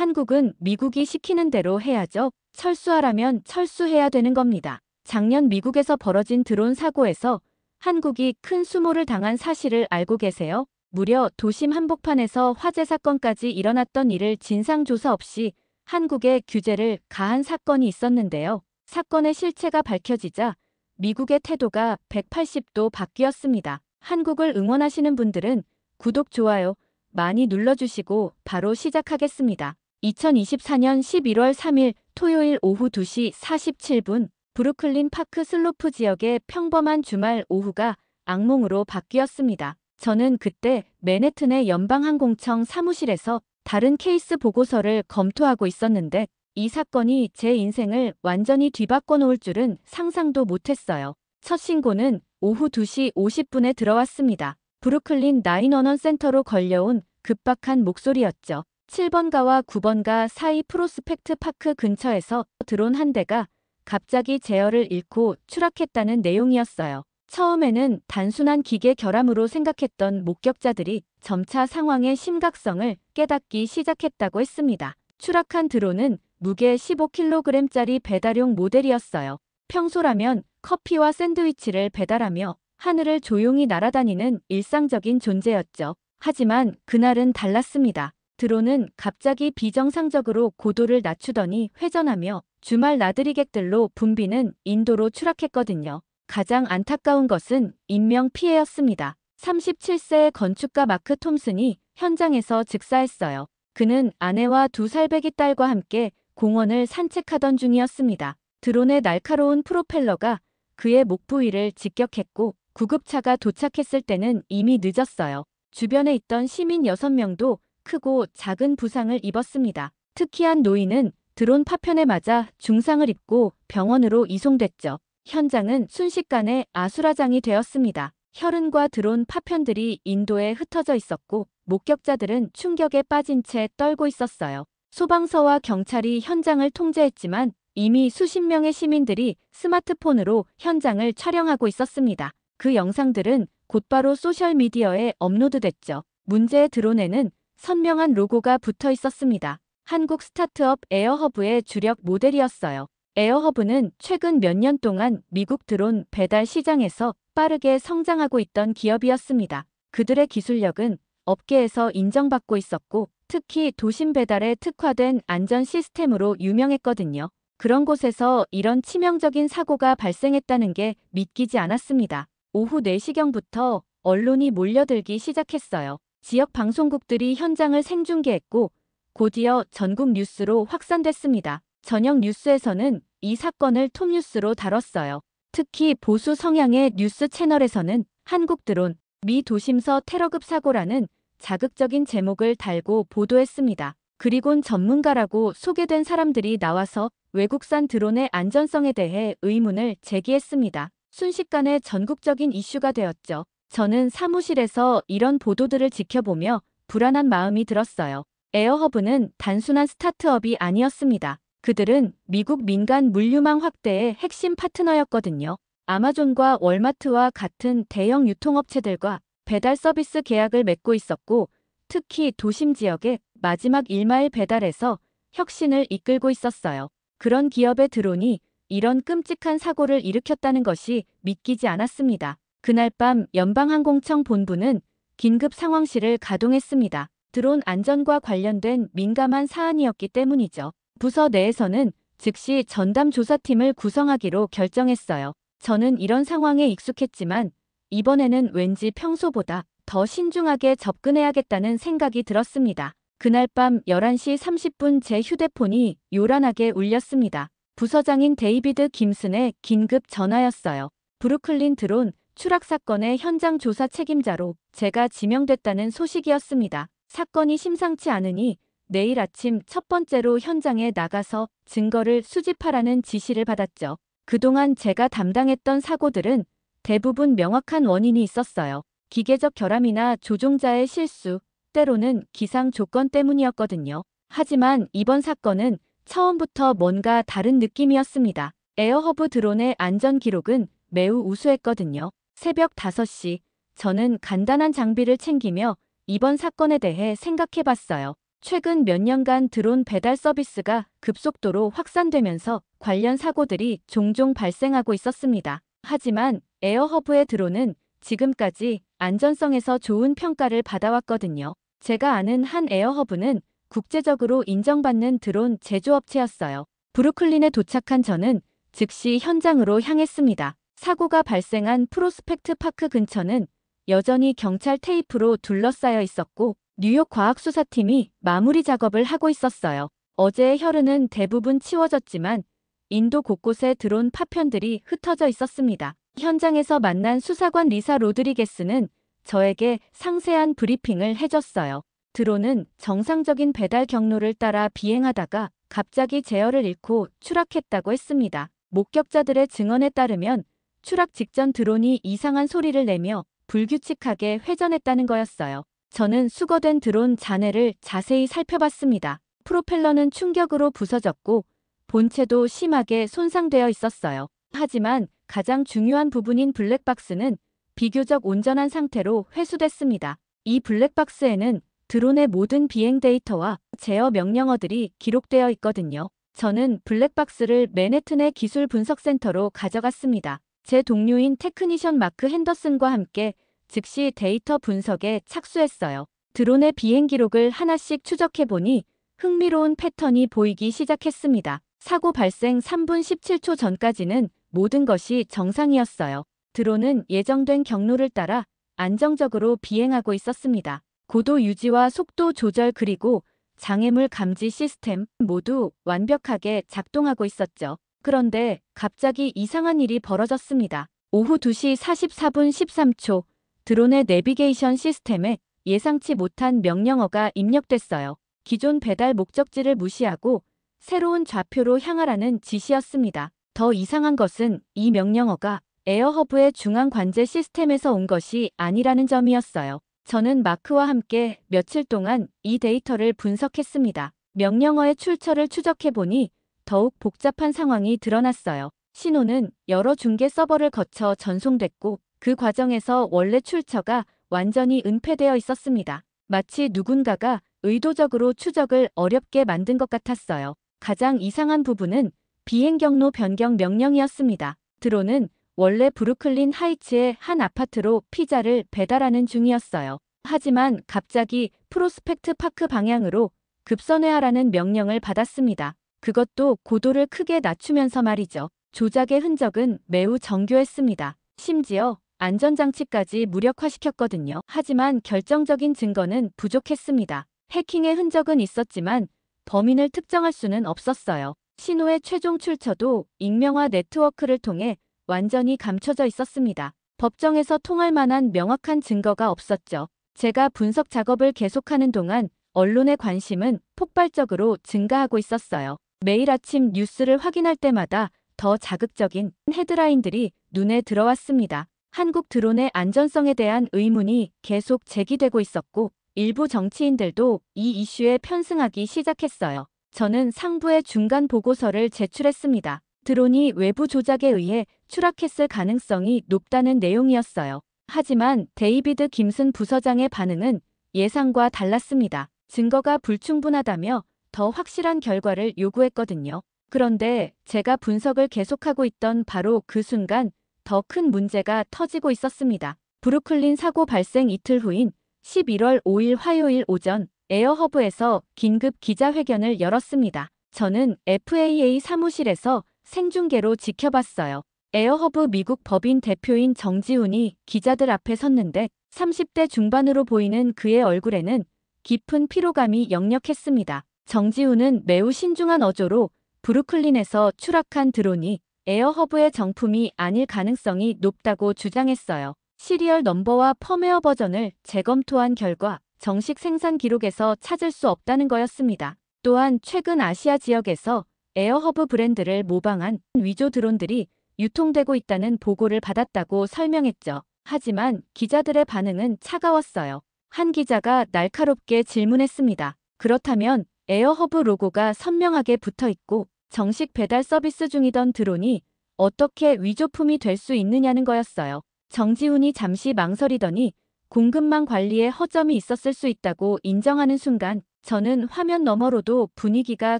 한국은 미국이 시키는 대로 해야죠. 철수하라면 철수해야 되는 겁니다. 작년 미국에서 벌어진 드론 사고에서 한국이 큰 수모를 당한 사실을 알고 계세요? 무려 도심 한복판에서 화재 사건까지 일어났던 일을 진상조사 없이 한국에 규제를 가한 사건이 있었는데요. 사건의 실체가 밝혀지자 미국의 태도가 180도 바뀌었습니다. 한국을 응원하시는 분들은 구독, 좋아요 많이 눌러주시고 바로 시작하겠습니다. 2024년 11월 3일 토요일 오후 2시 47분 브루클린 파크 슬로프 지역의 평범한 주말 오후가 악몽으로 바뀌었습니다. 저는 그때 맨해튼의 연방항공청 사무실에서 다른 케이스 보고서를 검토하고 있었는데 이 사건이 제 인생을 완전히 뒤바꿔 놓을 줄은 상상도 못했어요. 첫 신고는 오후 2시 50분에 들어왔습니다. 브루클린 911 센터로 걸려온 급박한 목소리였죠. 7번가와 9번가 사이 프로스펙트 파크 근처에서 드론 한 대가 갑자기 제어를 잃고 추락했다는 내용이었어요. 처음에는 단순한 기계 결함으로 생각했던 목격자들이 점차 상황의 심각성을 깨닫기 시작했다고 했습니다. 추락한 드론은 무게 15kg짜리 배달용 모델이었어요. 평소라면 커피와 샌드위치를 배달하며 하늘을 조용히 날아다니는 일상적인 존재였죠. 하지만 그날은 달랐습니다. 드론은 갑자기 비정상적으로 고도를 낮추더니 회전하며 주말 나들이객들로 붐비는 인도로 추락했거든요. 가장 안타까운 것은 인명피해였습니다. 37세의 건축가 마크 톰슨이 현장에서 즉사했어요. 그는 아내와 2살배기 딸과 함께 공원을 산책하던 중이었습니다. 드론의 날카로운 프로펠러가 그의 목 부위를 직격했고 구급차가 도착했을 때는 이미 늦었어요. 주변에 있던 시민 6명도 크고 작은 부상을 입었습니다. 특히 한 노인은 드론 파편에 맞아 중상을 입고 병원으로 이송됐죠. 현장은 순식간에 아수라장이 되었습니다. 혈흔과 드론 파편들이 인도에 흩어져 있었고 목격자들은 충격에 빠진 채 떨고 있었어요. 소방서와 경찰이 현장을 통제했지만 이미 수십 명의 시민들이 스마트폰으로 현장을 촬영하고 있었습니다. 그 영상들은 곧바로 소셜미디어에 업로드됐죠. 문제의 드론에는 선명한 로고가 붙어 있었습니다. 한국 스타트업 에어허브의 주력 모델이었어요. 에어허브는 최근 몇 년 동안 미국 드론 배달 시장에서 빠르게 성장하고 있던 기업이었습니다. 그들의 기술력은 업계에서 인정받고 있었고 특히 도심 배달에 특화된 안전 시스템으로 유명했거든요. 그런 곳에서 이런 치명적인 사고가 발생했다는 게 믿기지 않았습니다. 오후 4시경부터 언론이 몰려들기 시작했어요. 지역 방송국들이 현장을 생중계했고 곧이어 전국 뉴스로 확산됐습니다. 저녁 뉴스에서는 이 사건을 톱뉴스로 다뤘어요. 특히 보수 성향의 뉴스 채널에서는 한국 드론, 미 도심서 테러급 사고라는 자극적인 제목을 달고 보도했습니다. 그리곤 전문가라고 소개된 사람들이 나와서 외국산 드론의 안전성에 대해 의문을 제기했습니다. 순식간에 전국적인 이슈가 되었죠. 저는 사무실에서 이런 보도들을 지켜보며 불안한 마음이 들었어요. 에어허브는 단순한 스타트업이 아니었습니다. 그들은 미국 민간 물류망 확대의 핵심 파트너였거든요. 아마존과 월마트와 같은 대형 유통업체들과 배달 서비스 계약을 맺고 있었고 특히 도심 지역의 마지막 1마일 배달에서 혁신을 이끌고 있었어요. 그런 기업의 드론이 이런 끔찍한 사고를 일으켰다는 것이 믿기지 않았습니다. 그날 밤 연방항공청 본부는 긴급 상황실을 가동했습니다. 드론 안전과 관련된 민감한 사안이었기 때문이죠. 부서 내에서는 즉시 전담 조사팀을 구성하기로 결정했어요. 저는 이런 상황에 익숙했지만 이번에는 왠지 평소보다 더 신중하게 접근해야겠다는 생각이 들었습니다. 그날 밤 11시 30분 제 휴대폰이 요란하게 울렸습니다. 부서장인 데이비드 김슨의 긴급 전화였어요. 브루클린 드론 추락 사건의 현장 조사 책임자로 제가 지명됐다는 소식이었습니다. 사건이 심상치 않으니 내일 아침 첫 번째로 현장에 나가서 증거를 수집하라는 지시를 받았죠. 그동안 제가 담당했던 사고들은 대부분 명확한 원인이 있었어요. 기계적 결함이나 조종자의 실수, 때로는 기상 조건 때문이었거든요. 하지만 이번 사건은 처음부터 뭔가 다른 느낌이었습니다. 에어허브 드론의 안전 기록은 매우 우수했거든요. 새벽 5시, 저는 간단한 장비를 챙기며 이번 사건에 대해 생각해봤어요. 최근 몇 년간 드론 배달 서비스가 급속도로 확산되면서 관련 사고들이 종종 발생하고 있었습니다. 하지만 에어허브의 드론은 지금까지 안전성에서 좋은 평가를 받아왔거든요. 제가 아는 한 에어허브는 국제적으로 인정받는 드론 제조업체였어요. 브루클린에 도착한 저는 즉시 현장으로 향했습니다. 사고가 발생한 프로스펙트 파크 근처는 여전히 경찰 테이프로 둘러싸여 있었고 뉴욕 과학수사팀이 마무리 작업을 하고 있었어요. 어제의 혈흔은 대부분 치워졌지만 인도 곳곳에 드론 파편들이 흩어져 있었습니다. 현장에서 만난 수사관 리사 로드리게스는 저에게 상세한 브리핑을 해줬어요. 드론은 정상적인 배달 경로를 따라 비행하다가 갑자기 제어를 잃고 추락했다고 했습니다. 목격자들의 증언에 따르면 추락 직전 드론이 이상한 소리를 내며 불규칙하게 회전했다는 거였어요. 저는 수거된 드론 잔해를 자세히 살펴봤습니다. 프로펠러는 충격으로 부서졌고 본체도 심하게 손상되어 있었어요. 하지만 가장 중요한 부분인 블랙박스는 비교적 온전한 상태로 회수됐습니다. 이 블랙박스에는 드론의 모든 비행 데이터와 제어 명령어들이 기록되어 있거든요. 저는 블랙박스를 맨해튼의 기술 분석센터로 가져갔습니다. 제 동료인 테크니션 마크 핸더슨과 함께 즉시 데이터 분석에 착수했어요. 드론의 비행 기록을 하나씩 추적해보니 흥미로운 패턴이 보이기 시작했습니다. 사고 발생 3분 17초 전까지는 모든 것이 정상이었어요. 드론은 예정된 경로를 따라 안정적으로 비행하고 있었습니다. 고도 유지와 속도 조절 그리고 장애물 감지 시스템 모두 완벽하게 작동하고 있었죠. 그런데 갑자기 이상한 일이 벌어졌습니다. 오후 2시 44분 13초 드론의 내비게이션 시스템에 예상치 못한 명령어가 입력됐어요. 기존 배달 목적지를 무시하고 새로운 좌표로 향하라는 지시였습니다. 더 이상한 것은 이 명령어가 에어허브의 중앙 관제 시스템에서 온 것이 아니라는 점이었어요. 저는 마크와 함께 며칠 동안 이 데이터를 분석했습니다. 명령어의 출처를 추적해보니 더욱 복잡한 상황이 드러났어요. 신호는 여러 중계 서버를 거쳐 전송됐고 그 과정에서 원래 출처가 완전히 은폐되어 있었습니다. 마치 누군가가 의도적으로 추적을 어렵게 만든 것 같았어요. 가장 이상한 부분은 비행 경로 변경 명령이었습니다. 드론은 원래 브루클린 하이츠의 한 아파트로 피자를 배달하는 중이었어요. 하지만 갑자기 프로스펙트 파크 방향으로 급선회하라는 명령을 받았습니다. 그것도 고도를 크게 낮추면서 말이죠. 조작의 흔적은 매우 정교했습니다. 심지어 안전장치까지 무력화시켰거든요. 하지만 결정적인 증거는 부족했습니다. 해킹의 흔적은 있었지만 범인을 특정할 수는 없었어요. 신호의 최종 출처도 익명화 네트워크를 통해 완전히 감춰져 있었습니다. 법정에서 통할 만한 명확한 증거가 없었죠. 제가 분석 작업을 계속하는 동안 언론의 관심은 폭발적으로 증가하고 있었어요. 매일 아침 뉴스를 확인할 때마다 더 자극적인 헤드라인들이 눈에 들어왔습니다. 한국 드론의 안전성에 대한 의문이 계속 제기되고 있었고 일부 정치인들도 이 이슈에 편승하기 시작했어요. 저는 상부에 중간 보고서를 제출했습니다. 드론이 외부 조작에 의해 추락했을 가능성이 높다는 내용이었어요. 하지만 데이비드 김슨 부서장의 반응은 예상과 달랐습니다. 증거가 불충분하다며 더 확실한 결과를 요구했거든요. 그런데 제가 분석을 계속하고 있던 바로 그 순간 더 큰 문제가 터지고 있었습니다. 브루클린 사고 발생 이틀 후인 11월 5일 화요일 오전 에어허브에서 긴급 기자회견을 열었습니다. 저는 FAA 사무실에서 생중계로 지켜봤어요. 에어허브 미국 법인 대표인 정지훈이 기자들 앞에 섰는데 30대 중반으로 보이는 그의 얼굴에는 깊은 피로감이 역력했습니다. 정지훈은 매우 신중한 어조로 브루클린에서 추락한 드론이 에어허브의 정품이 아닐 가능성이 높다고 주장했어요. 시리얼 넘버와 펌웨어 버전을 재검토한 결과 정식 생산 기록에서 찾을 수 없다는 거였습니다. 또한 최근 아시아 지역에서 에어허브 브랜드를 모방한 위조 드론들이 유통되고 있다는 보고를 받았다고 설명했죠. 하지만 기자들의 반응은 차가웠어요. 한 기자가 날카롭게 질문했습니다. 그렇다면 에어허브 로고가 선명하게 붙어 있고 정식 배달 서비스 중이던 드론이 어떻게 위조품이 될 수 있느냐는 거였어요. 정지훈이 잠시 망설이더니 공급망 관리에 허점이 있었을 수 있다고 인정하는 순간 저는 화면 너머로도 분위기가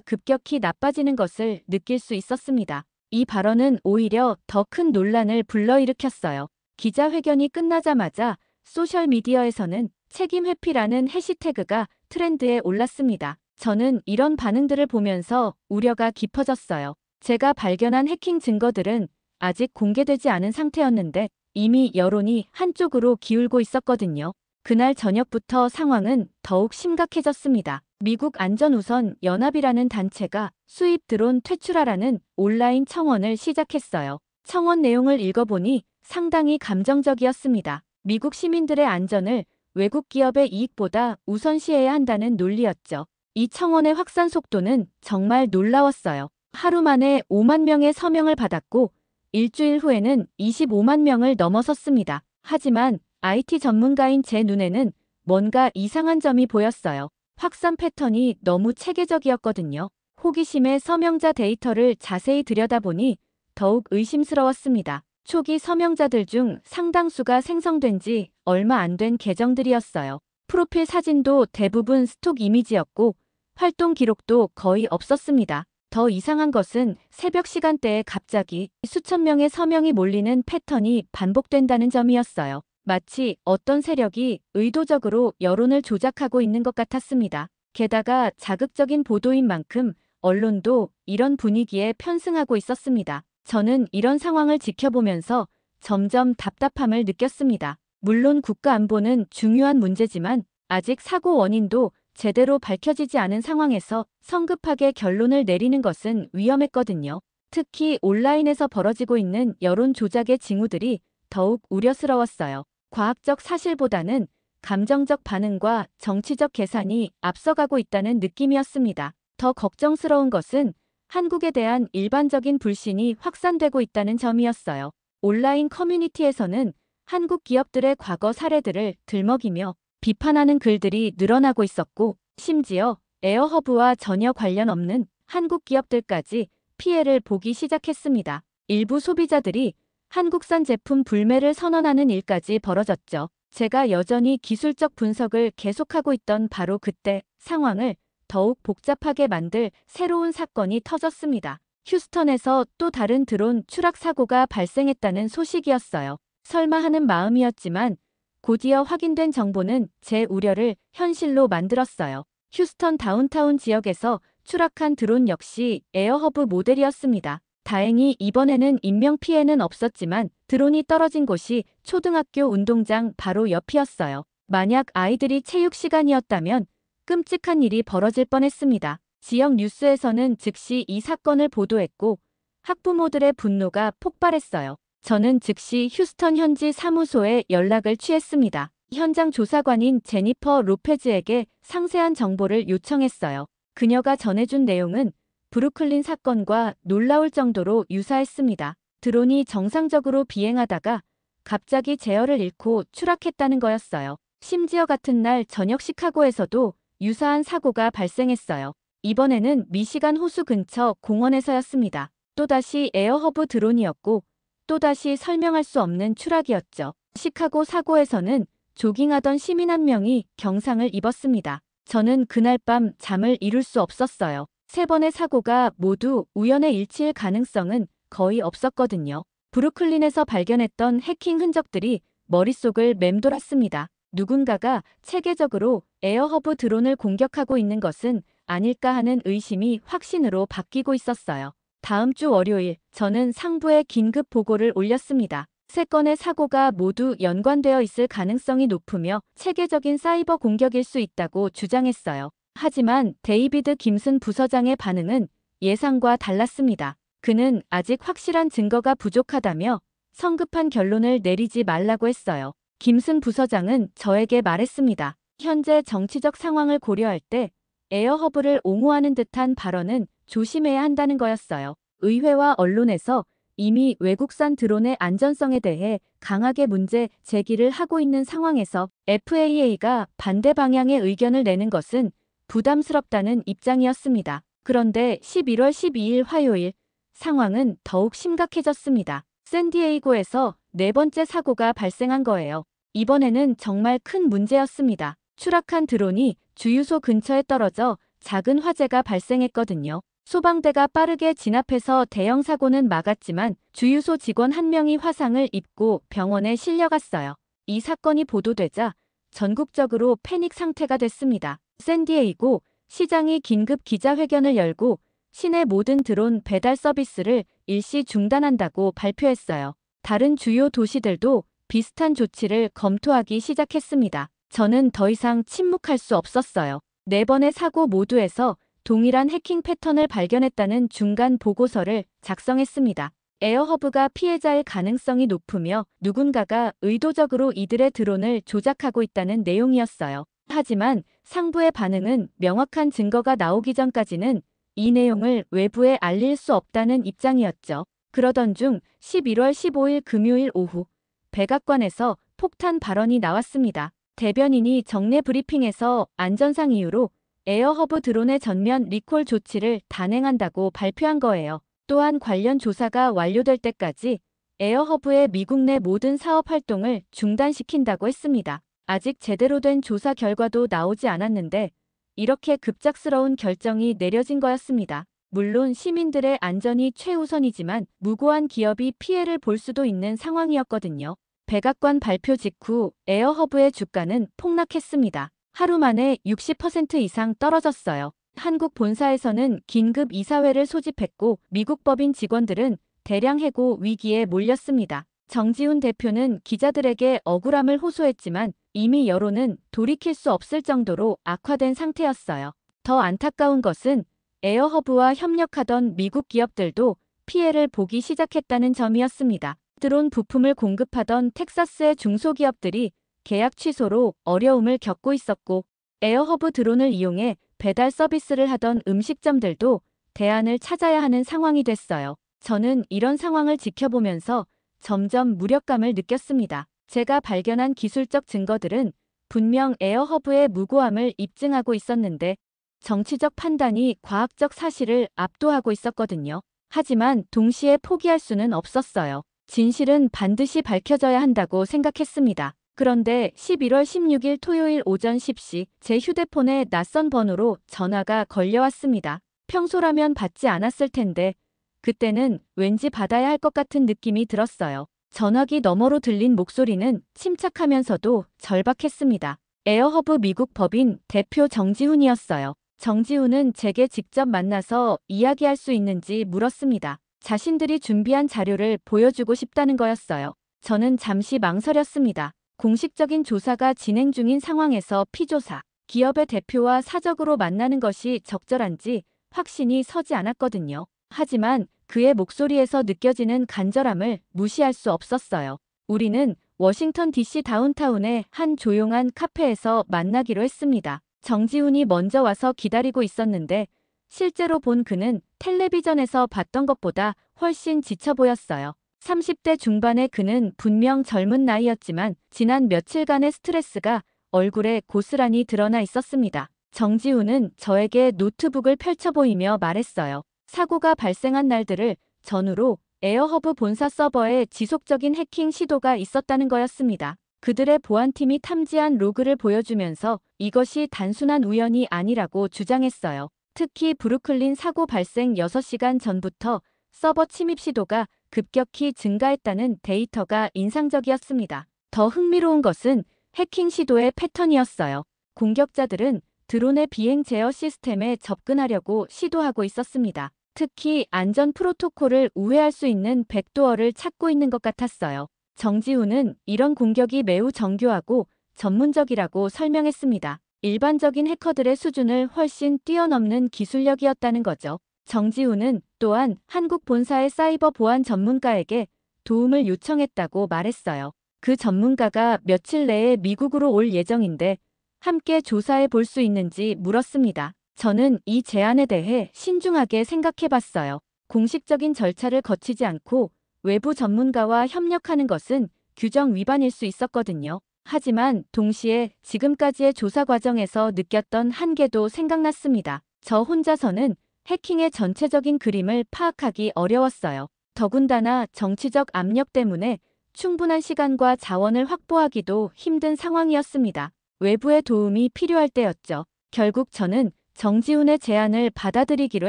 급격히 나빠지는 것을 느낄 수 있었습니다. 이 발언은 오히려 더 큰 논란을 불러일으켰어요. 기자회견이 끝나자마자 소셜미디어에서는 책임 회피라는 해시태그가 트렌드에 올랐습니다. 저는 이런 반응들을 보면서 우려가 깊어졌어요. 제가 발견한 해킹 증거들은 아직 공개되지 않은 상태였는데 이미 여론이 한쪽으로 기울고 있었거든요. 그날 저녁부터 상황은 더욱 심각해졌습니다. 미국 안전우선 연합이라는 단체가 수입 드론 퇴출하라는 온라인 청원을 시작했어요. 청원 내용을 읽어보니 상당히 감정적이었습니다. 미국 시민들의 안전을 외국 기업의 이익보다 우선시해야 한다는 논리였죠. 이 청원의 확산 속도는 정말 놀라웠어요. 하루 만에 5만 명의 서명을 받았고 일주일 후에는 25만 명을 넘어섰습니다. 하지만 IT 전문가인 제 눈에는 뭔가 이상한 점이 보였어요. 확산 패턴이 너무 체계적이었거든요. 호기심에 서명자 데이터를 자세히 들여다보니 더욱 의심스러웠습니다. 초기 서명자들 중 상당수가 생성된 지 얼마 안 된 계정들이었어요. 프로필 사진도 대부분 스톡 이미지였고 활동 기록도 거의 없었습니다. 더 이상한 것은 새벽 시간대에 갑자기 수천 명의 서명이 몰리는 패턴이 반복된다는 점이었어요. 마치 어떤 세력이 의도적으로 여론을 조작하고 있는 것 같았습니다. 게다가 자극적인 보도인 만큼 언론도 이런 분위기에 편승하고 있었습니다. 저는 이런 상황을 지켜보면서 점점 답답함을 느꼈습니다. 물론 국가 안보는 중요한 문제지만 아직 사고 원인도 제대로 밝혀지지 않은 상황에서 성급하게 결론을 내리는 것은 위험했거든요. 특히 온라인에서 벌어지고 있는 여론 조작의 징후들이 더욱 우려스러웠어요. 과학적 사실보다는 감정적 반응과 정치적 계산이 앞서가고 있다는 느낌이었습니다. 더 걱정스러운 것은 한국에 대한 일반적인 불신이 확산되고 있다는 점이었어요. 온라인 커뮤니티에서는 한국 기업들의 과거 사례들을 들먹이며 비판하는 글들이 늘어나고 있었고 심지어 에어허브와 전혀 관련 없는 한국 기업들까지 피해를 보기 시작했습니다. 일부 소비자들이 한국산 제품 불매를 선언하는 일까지 벌어졌죠. 제가 여전히 기술적 분석을 계속하고 있던 바로 그때 상황을 더욱 복잡하게 만들 새로운 사건이 터졌습니다. 휴스턴에서 또 다른 드론 추락 사고가 발생했다는 소식이었어요. 설마 하는 마음이었지만 곧이어 확인된 정보는 제 우려를 현실로 만들었어요. 휴스턴 다운타운 지역에서 추락한 드론 역시 에어허브 모델이었습니다. 다행히 이번에는 인명피해는 없었지만 드론이 떨어진 곳이 초등학교 운동장 바로 옆이었어요. 만약 아이들이 체육 시간이었다면 끔찍한 일이 벌어질 뻔했습니다. 지역 뉴스에서는 즉시 이 사건을 보도했고 학부모들의 분노가 폭발했어요. 저는 즉시 휴스턴 현지 사무소에 연락을 취했습니다. 현장 조사관인 제니퍼 로페즈에게 상세한 정보를 요청했어요. 그녀가 전해준 내용은 브루클린 사건과 놀라울 정도로 유사했습니다. 드론이 정상적으로 비행하다가 갑자기 제어를 잃고 추락했다는 거였어요. 심지어 같은 날 저녁 시카고에서도 유사한 사고가 발생했어요. 이번에는 미시간 호수 근처 공원에서였습니다. 또다시 에어허브 드론이었고 또다시 설명할 수 없는 추락이었죠. 시카고 사고에서는 조깅하던 시민 한 명이 경상을 입었습니다. 저는 그날 밤 잠을 이룰 수 없었어요. 3번의 사고가 모두 우연의 일치일 가능성은 거의 없었거든요. 브루클린에서 발견했던 해킹 흔적들이 머릿속을 맴돌았습니다. 누군가가 체계적으로 에어허브 드론을 공격하고 있는 것은 아닐까 하는 의심이 확신으로 바뀌고 있었어요. 다음 주 월요일, 저는 상부에 긴급 보고를 올렸습니다. 3건의 사고가 모두 연관되어 있을 가능성이 높으며 체계적인 사이버 공격일 수 있다고 주장했어요. 하지만 데이비드 김슨 부서장의 반응은 예상과 달랐습니다. 그는 아직 확실한 증거가 부족하다며 성급한 결론을 내리지 말라고 했어요. 김슨 부서장은 저에게 말했습니다. 현재 정치적 상황을 고려할 때 에어허브를 옹호하는 듯한 발언은 조심해야 한다는 거였어요. 의회와 언론에서 이미 외국산 드론의 안전성에 대해 강하게 문제 제기를 하고 있는 상황에서 FAA가 반대 방향의 의견을 내는 것은 부담스럽다는 입장이었습니다. 그런데 11월 12일 화요일 상황은 더욱 심각해졌습니다. 샌디에이고에서 4번째 사고가 발생한 거예요. 이번에는 정말 큰 문제였습니다. 추락한 드론이 주유소 근처에 떨어져 작은 화재가 발생했거든요. 소방대가 빠르게 진압해서 대형 사고는 막았지만 주유소 직원 한 명이 화상을 입고 병원에 실려갔어요. 이 사건이 보도되자 전국적으로 패닉 상태가 됐습니다. 샌디에이고 시장이 긴급 기자회견을 열고 시내 모든 드론 배달 서비스를 일시 중단한다고 발표했어요. 다른 주요 도시들도 비슷한 조치를 검토하기 시작했습니다. 저는 더 이상 침묵할 수 없었어요. 4번의 사고 모두에서 동일한 해킹 패턴을 발견했다는 중간 보고서를 작성했습니다. 에어허브가 피해자일 가능성이 높으며 누군가가 의도적으로 이들의 드론을 조작하고 있다는 내용이었어요. 하지만 상부의 반응은 명확한 증거가 나오기 전까지는 이 내용을 외부에 알릴 수 없다는 입장이었죠. 그러던 중 11월 15일 금요일 오후 백악관에서 폭탄 발언이 나왔습니다. 대변인이 정례 브리핑에서 안전상 이유로 에어허브 드론의 전면 리콜 조치를 단행한다고 발표한 거예요. 또한 관련 조사가 완료될 때까지 에어허브의 미국 내 모든 사업 활동을 중단시킨다고 했습니다. 아직 제대로 된 조사 결과도 나오지 않았는데 이렇게 급작스러운 결정이 내려진 거였습니다. 물론 시민들의 안전이 최우선이지만 무고한 기업이 피해를 볼 수도 있는 상황이었거든요. 백악관 발표 직후 에어허브의 주가는 폭락했습니다. 하루 만에 60% 이상 떨어졌어요. 한국 본사에서는 긴급 이사회를 소집했고 미국 법인 직원들은 대량 해고 위기에 몰렸습니다. 정지훈 대표는 기자들에게 억울함을 호소했지만 이미 여론은 돌이킬 수 없을 정도로 악화된 상태였어요. 더 안타까운 것은 에어허브와 협력하던 미국 기업들도 피해를 보기 시작했다는 점이었습니다. 드론 부품을 공급하던 텍사스의 중소기업들이 계약 취소로 어려움을 겪고 있었고 에어허브 드론을 이용해 배달 서비스를 하던 음식점들도 대안을 찾아야 하는 상황이 됐어요. 저는 이런 상황을 지켜보면서 점점 무력감을 느꼈습니다. 제가 발견한 기술적 증거들은 분명 에어허브의 무고함을 입증하고 있었는데 정치적 판단이 과학적 사실을 압도하고 있었거든요. 하지만 동시에 포기할 수는 없었어요. 진실은 반드시 밝혀져야 한다고 생각했습니다. 그런데 11월 16일 토요일 오전 10시 제 휴대폰에 낯선 번호로 전화가 걸려왔습니다. 평소라면 받지 않았을 텐데 그때는 왠지 받아야 할 것 같은 느낌이 들었어요. 전화기 너머로 들린 목소리는 침착하면서도 절박했습니다. 에어허브 미국 법인 대표 정지훈이었어요. 정지훈은 제게 직접 만나서 이야기할 수 있는지 물었습니다. 자신들이 준비한 자료를 보여주고 싶다는 거였어요. 저는 잠시 망설였습니다. 공식적인 조사가 진행 중인 상황에서 피조사, 기업의 대표와 사적으로 만나는 것이 적절한지 확신이 서지 않았거든요. 하지만 그의 목소리에서 느껴지는 간절함을 무시할 수 없었어요. 우리는 워싱턴 DC 다운타운의 한 조용한 카페에서 만나기로 했습니다. 정지훈이 먼저 와서 기다리고 있었는데 실제로 본 그는 텔레비전에서 봤던 것보다 훨씬 지쳐 보였어요. 30대 중반의 그는 분명 젊은 나이였지만 지난 며칠간의 스트레스가 얼굴에 고스란히 드러나 있었습니다. 정지훈은 저에게 노트북을 펼쳐 보이며 말했어요. 사고가 발생한 날들을 전후로 에어허브 본사 서버에 지속적인 해킹 시도가 있었다는 거였습니다. 그들의 보안팀이 탐지한 로그를 보여주면서 이것이 단순한 우연이 아니라고 주장했어요. 특히 브루클린 사고 발생 6시간 전부터 서버 침입 시도가 급격히 증가했다는 데이터가 인상적이었습니다. 더 흥미로운 것은 해킹 시도의 패턴이었어요. 공격자들은 드론의 비행 제어 시스템에 접근하려고 시도하고 있었습니다. 특히 안전 프로토콜을 우회할 수 있는 백도어를 찾고 있는 것 같았어요. 정지훈은 이런 공격이 매우 정교하고 전문적이라고 설명했습니다. 일반적인 해커들의 수준을 훨씬 뛰어넘는 기술력이었다는 거죠. 정지훈은 또한 한국 본사의 사이버 보안 전문가에게 도움을 요청했다고 말했어요. 그 전문가가 며칠 내에 미국으로 올 예정인데 함께 조사해 볼 수 있는지 물었습니다. 저는 이 제안에 대해 신중하게 생각해 봤어요. 공식적인 절차를 거치지 않고 외부 전문가와 협력하는 것은 규정 위반일 수 있었거든요. 하지만 동시에 지금까지의 조사 과정에서 느꼈던 한계도 생각났습니다. 저 혼자서는 해킹의 전체적인 그림을 파악하기 어려웠어요. 더군다나 정치적 압력 때문에 충분한 시간과 자원을 확보하기도 힘든 상황이었습니다. 외부의 도움이 필요할 때였죠. 결국 저는 정지훈의 제안을 받아들이기로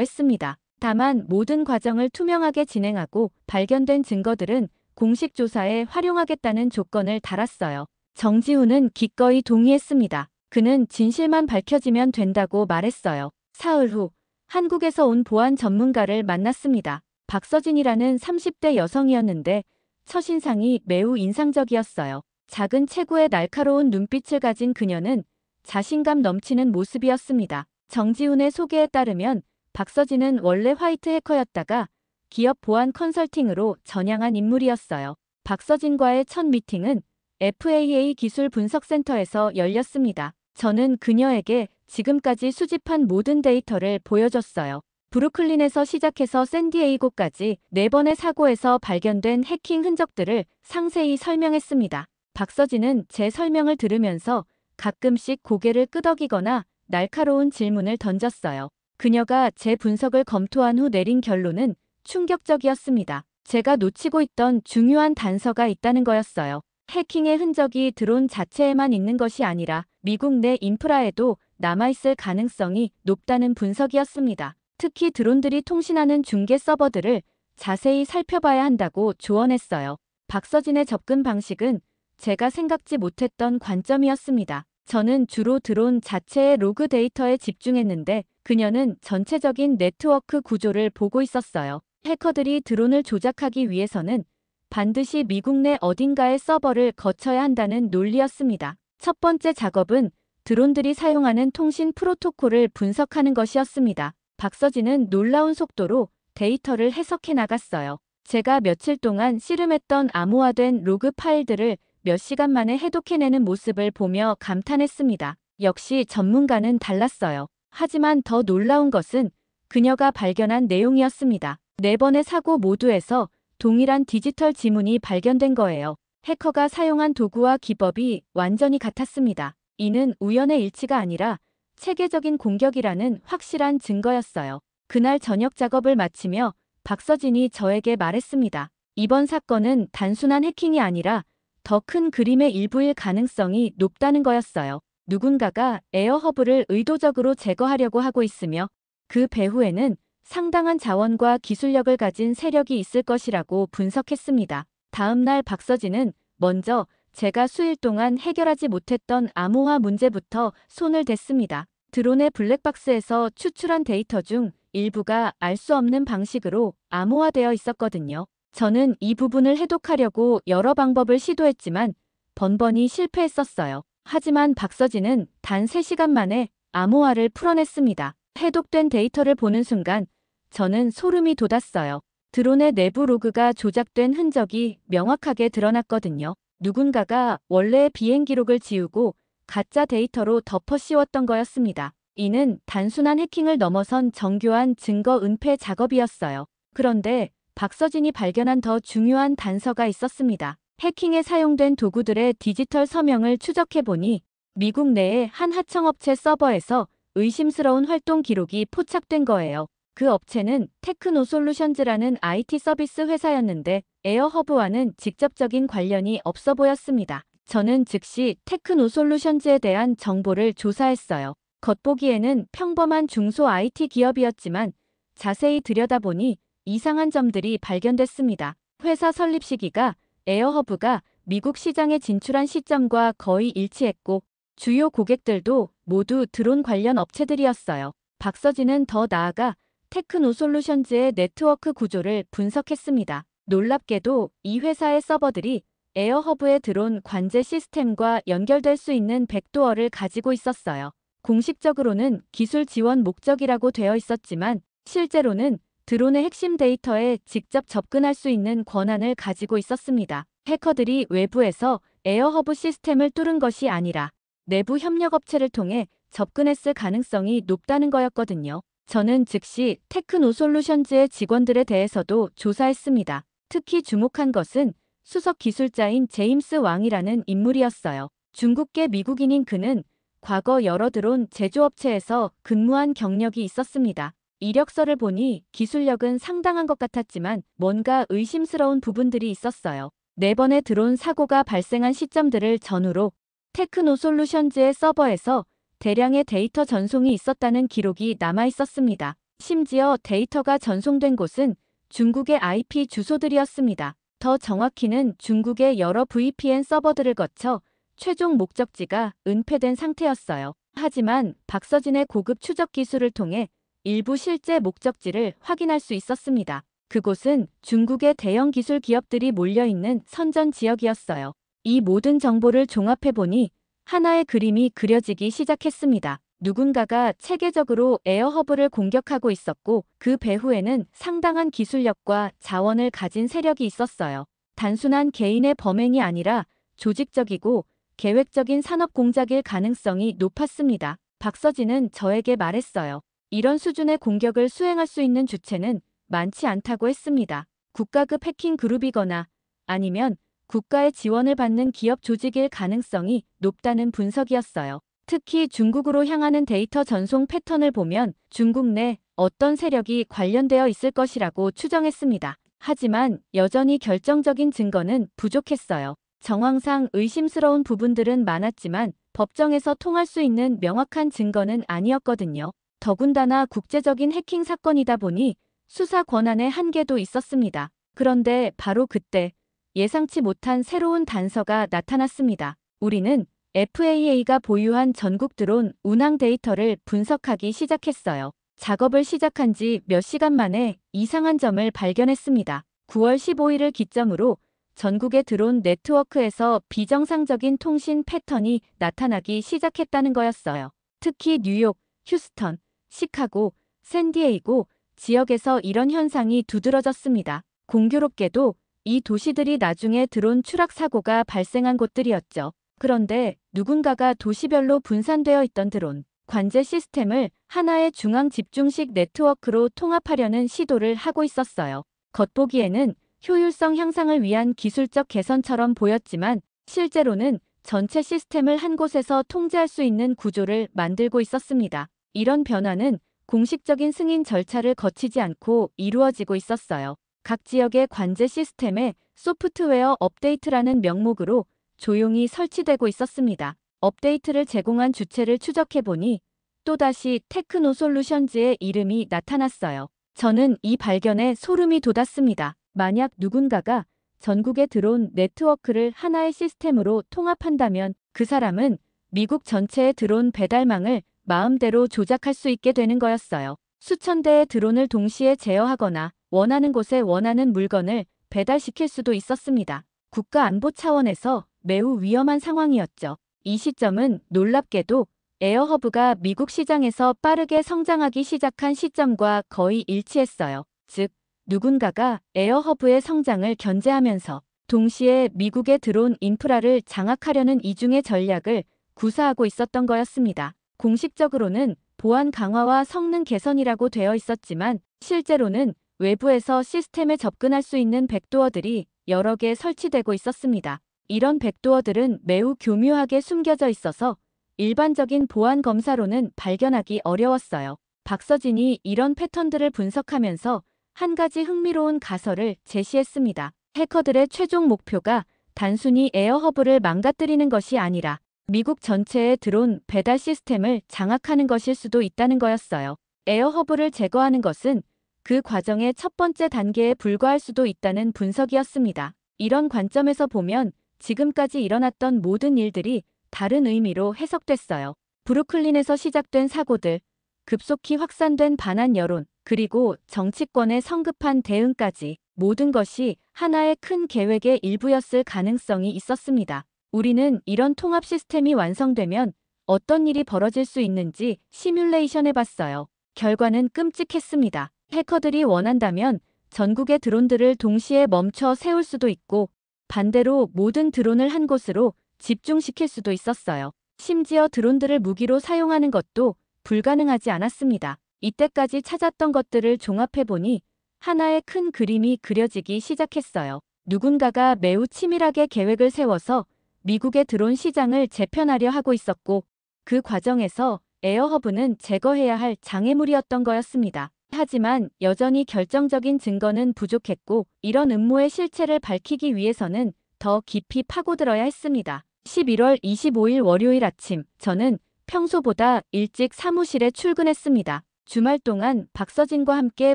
했습니다. 다만 모든 과정을 투명하게 진행하고 발견된 증거들은 공식 조사에 활용하겠다는 조건을 달았어요. 정지훈은 기꺼이 동의했습니다. 그는 진실만 밝혀지면 된다고 말했어요. 사흘 후 한국에서 온 보안 전문가를 만났습니다. 박서진이라는 30대 여성이었는데 첫인상이 매우 인상적이었어요. 작은 체구에 날카로운 눈빛을 가진 그녀는 자신감 넘치는 모습이었습니다. 정지훈의 소개에 따르면 박서진은 원래 화이트 해커였다가 기업 보안 컨설팅으로 전향한 인물이었어요. 박서진과의 첫 미팅은 FAA 기술 분석센터에서 열렸습니다. 저는 그녀에게 지금까지 수집한 모든 데이터를 보여줬어요. 브루클린에서 시작해서 샌디에이고까지 4번의 사고에서 발견된 해킹 흔적들을 상세히 설명했습니다. 박서진은 제 설명을 들으면서 가끔씩 고개를 끄덕이거나 날카로운 질문을 던졌어요. 그녀가 제 분석을 검토한 후 내린 결론은 충격적이었습니다. 제가 놓치고 있던 중요한 단서가 있다는 거였어요. 해킹의 흔적이 드론 자체에만 있는 것이 아니라 미국 내 인프라에도 남아있을 가능성이 높다는 분석이었습니다. 특히 드론들이 통신하는 중계 서버들을 자세히 살펴봐야 한다고 조언했어요. 박서진의 접근 방식은 제가 생각지 못했던 관점이었습니다. 저는 주로 드론 자체의 로그 데이터에 집중했는데 그녀는 전체적인 네트워크 구조를 보고 있었어요. 해커들이 드론을 조작하기 위해서는 반드시 미국 내 어딘가의 서버를 거쳐야 한다는 논리였습니다. 첫 번째 작업은 드론들이 사용하는 통신 프로토콜을 분석하는 것이었습니다. 박서진은 놀라운 속도로 데이터를 해석해 나갔어요. 제가 며칠 동안 씨름했던 암호화된 로그 파일들을 몇 시간 만에 해독해내는 모습을 보며 감탄했습니다. 역시 전문가는 달랐어요. 하지만 더 놀라운 것은 그녀가 발견한 내용이었습니다. 4번의 사고 모두에서 동일한 디지털 지문이 발견된 거예요. 해커가 사용한 도구와 기법이 완전히 같았습니다. 이는 우연의 일치가 아니라 체계적인 공격이라는 확실한 증거였어요. 그날 저녁 작업을 마치며 박서진이 저에게 말했습니다. 이번 사건은 단순한 해킹이 아니라 더 큰 그림의 일부일 가능성이 높다는 거였어요. 누군가가 에어허브를 의도적으로 제거하려고 하고 있으며 그 배후에는 상당한 자원과 기술력을 가진 세력이 있을 것이라고 분석했습니다. 다음 날 박서진은 먼저 제가 수일 동안 해결하지 못했던 암호화 문제부터 손을 댔습니다. 드론의 블랙박스에서 추출한 데이터 중 일부가 알 수 없는 방식으로 암호화되어 있었거든요. 저는 이 부분을 해독하려고 여러 방법을 시도했지만 번번이 실패했었어요. 하지만 박서진은 단 3시간 만에 암호화를 풀어냈습니다. 해독된 데이터를 보는 순간 저는 소름이 돋았어요. 드론의 내부 로그가 조작된 흔적이 명확하게 드러났거든요. 누군가가 원래의 비행 기록을 지우고 가짜 데이터로 덮어 씌웠던 거였습니다. 이는 단순한 해킹을 넘어선 정교한 증거 은폐 작업이었어요. 그런데 박서진이 발견한 더 중요한 단서가 있었습니다. 해킹에 사용된 도구들의 디지털 서명을 추적해보니 미국 내의 한 하청업체 서버에서 의심스러운 활동 기록이 포착된 거예요. 그 업체는 테크노솔루션즈라는 IT 서비스 회사였는데 에어허브와는 직접적인 관련이 없어 보였습니다. 저는 즉시 테크노솔루션즈에 대한 정보를 조사했어요. 겉보기에는 평범한 중소 IT 기업이었지만 자세히 들여다보니 이상한 점들이 발견됐습니다. 회사 설립 시기가 에어허브가 미국 시장에 진출한 시점과 거의 일치했고 주요 고객들도 모두 드론 관련 업체들이었어요. 박서진은 더 나아가 테크노솔루션즈의 네트워크 구조를 분석했습니다. 놀랍게도 이 회사의 서버들이 에어허브의 드론 관제 시스템과 연결될 수 있는 백도어를 가지고 있었어요. 공식적으로는 기술 지원 목적이라고 되어 있었지만 실제로는 드론의 핵심 데이터에 직접 접근할 수 있는 권한을 가지고 있었습니다. 해커들이 외부에서 에어허브 시스템을 뚫은 것이 아니라 내부 협력업체를 통해 접근했을 가능성이 높다는 거였거든요. 저는 즉시 테크노솔루션즈의 직원들에 대해서도 조사했습니다. 특히 주목한 것은 수석 기술자인 제임스 왕이라는 인물이었어요. 중국계 미국인인 그는 과거 여러 드론 제조업체에서 근무한 경력이 있었습니다. 이력서를 보니 기술력은 상당한 것 같았지만 뭔가 의심스러운 부분들이 있었어요. 4번의 드론 사고가 발생한 시점들을 전후로 테크노솔루션즈의 서버에서 대량의 데이터 전송이 있었다는 기록이 남아 있었습니다. 심지어 데이터가 전송된 곳은 중국의 IP 주소들이었습니다. 더 정확히는 중국의 여러 VPN 서버들을 거쳐 최종 목적지가 은폐된 상태였어요. 하지만 박서진의 고급 추적 기술을 통해 일부 실제 목적지를 확인할 수 있었습니다. 그곳은 중국의 대형 기술 기업들이 몰려있는 선전 지역이었어요. 이 모든 정보를 종합해보니 하나의 그림이 그려지기 시작했습니다. 누군가가 체계적으로 에어허브를 공격하고 있었고 그 배후에는 상당한 기술력과 자원을 가진 세력이 있었어요. 단순한 개인의 범행이 아니라 조직적이고 계획적인 산업 공작일 가능성이 높았습니다. 박서진은 저에게 말했어요. 이런 수준의 공격을 수행할 수 있는 주체는 많지 않다고 했습니다. 국가급 해킹 그룹이거나 아니면 국가의 지원을 받는 기업 조직일 가능성이 높다는 분석이었어요. 특히 중국으로 향하는 데이터 전송 패턴을 보면 중국 내 어떤 세력이 관련되어 있을 것이라고 추정했습니다. 하지만 여전히 결정적인 증거는 부족했어요. 정황상 의심스러운 부분들은 많았지만 법정에서 통할 수 있는 명확한 증거는 아니었거든요. 더군다나 국제적인 해킹 사건이다 보니 수사 권한의 한계도 있었습니다. 그런데 바로 그때 예상치 못한 새로운 단서가 나타났습니다. 우리는 FAA가 보유한 전국 드론 운항 데이터를 분석하기 시작했어요. 작업을 시작한 지 몇 시간 만에 이상한 점을 발견했습니다. 9월 15일을 기점으로 전국의 드론 네트워크에서 비정상적인 통신 패턴이 나타나기 시작했다는 거였어요. 특히 뉴욕, 휴스턴, 시카고, 샌디에이고 지역에서 이런 현상이 두드러졌습니다. 공교롭게도 이 도시들이 나중에 드론 추락 사고가 발생한 곳들이었죠. 그런데 누군가가 도시별로 분산되어 있던 드론 관제 시스템을 하나의 중앙 집중식 네트워크로 통합하려는 시도를 하고 있었어요. 겉보기에는 효율성 향상을 위한 기술적 개선처럼 보였지만 실제로는 전체 시스템을 한 곳에서 통제할 수 있는 구조를 만들고 있었습니다. 이런 변화는 공식적인 승인 절차를 거치지 않고 이루어지고 있었어요. 각 지역의 관제 시스템에 소프트웨어 업데이트라는 명목으로 조용히 설치되고 있었습니다. 업데이트를 제공한 주체를 추적해보니 또다시 테크노솔루션즈의 이름이 나타났어요. 저는 이 발견에 소름이 돋았습니다. 만약 누군가가 전국의 드론 네트워크를 하나의 시스템으로 통합한다면 그 사람은 미국 전체의 드론 배달망을 마음대로 조작할 수 있게 되는 거였어요. 수천 대의 드론을 동시에 제어하거나 원하는 곳에 원하는 물건을 배달시킬 수도 있었습니다. 국가 안보 차원에서 매우 위험한 상황이었죠. 이 시점은 놀랍게도 에어허브가 미국 시장에서 빠르게 성장하기 시작한 시점과 거의 일치했어요. 즉, 누군가가 에어허브의 성장을 견제하면서 동시에 미국의 드론 인프라를 장악하려는 이중의 전략을 구사하고 있었던 거였습니다. 공식적으로는 보안 강화와 성능 개선이라고 되어 있었지만 실제로는 외부에서 시스템에 접근할 수 있는 백도어들이 여러 개 설치되고 있었습니다. 이런 백도어들은 매우 교묘하게 숨겨져 있어서 일반적인 보안 검사로는 발견하기 어려웠어요. 박서진이 이런 패턴들을 분석하면서 한 가지 흥미로운 가설을 제시했습니다. 해커들의 최종 목표가 단순히 에어허브를 망가뜨리는 것이 아니라 미국 전체의 드론 배달 시스템을 장악하는 것일 수도 있다는 거였어요. 에어허브를 제거하는 것은 그 과정의 첫 번째 단계에 불과할 수도 있다는 분석이었습니다. 이런 관점에서 보면 지금까지 일어났던 모든 일들이 다른 의미로 해석됐어요. 브루클린에서 시작된 사고들, 급속히 확산된 반한 여론, 그리고 정치권의 성급한 대응까지 모든 것이 하나의 큰 계획의 일부였을 가능성이 있었습니다. 우리는 이런 통합 시스템이 완성되면 어떤 일이 벌어질 수 있는지 시뮬레이션 해봤어요. 결과는 끔찍했습니다. 해커들이 원한다면 전국의 드론들을 동시에 멈춰 세울 수도 있고 반대로 모든 드론을 한 곳으로 집중시킬 수도 있었어요. 심지어 드론들을 무기로 사용하는 것도 불가능하지 않았습니다. 이때까지 찾았던 것들을 종합해보니 하나의 큰 그림이 그려지기 시작했어요. 누군가가 매우 치밀하게 계획을 세워서 미국의 드론 시장을 재편하려 하고 있었고 그 과정에서 에어허브는 제거해야 할 장애물이었던 거였습니다. 하지만 여전히 결정적인 증거는 부족했고 이런 음모의 실체를 밝히기 위해서는 더 깊이 파고들어야 했습니다. 11월 25일 월요일 아침, 저는 평소보다 일찍 사무실에 출근했습니다. 주말 동안 박서진과 함께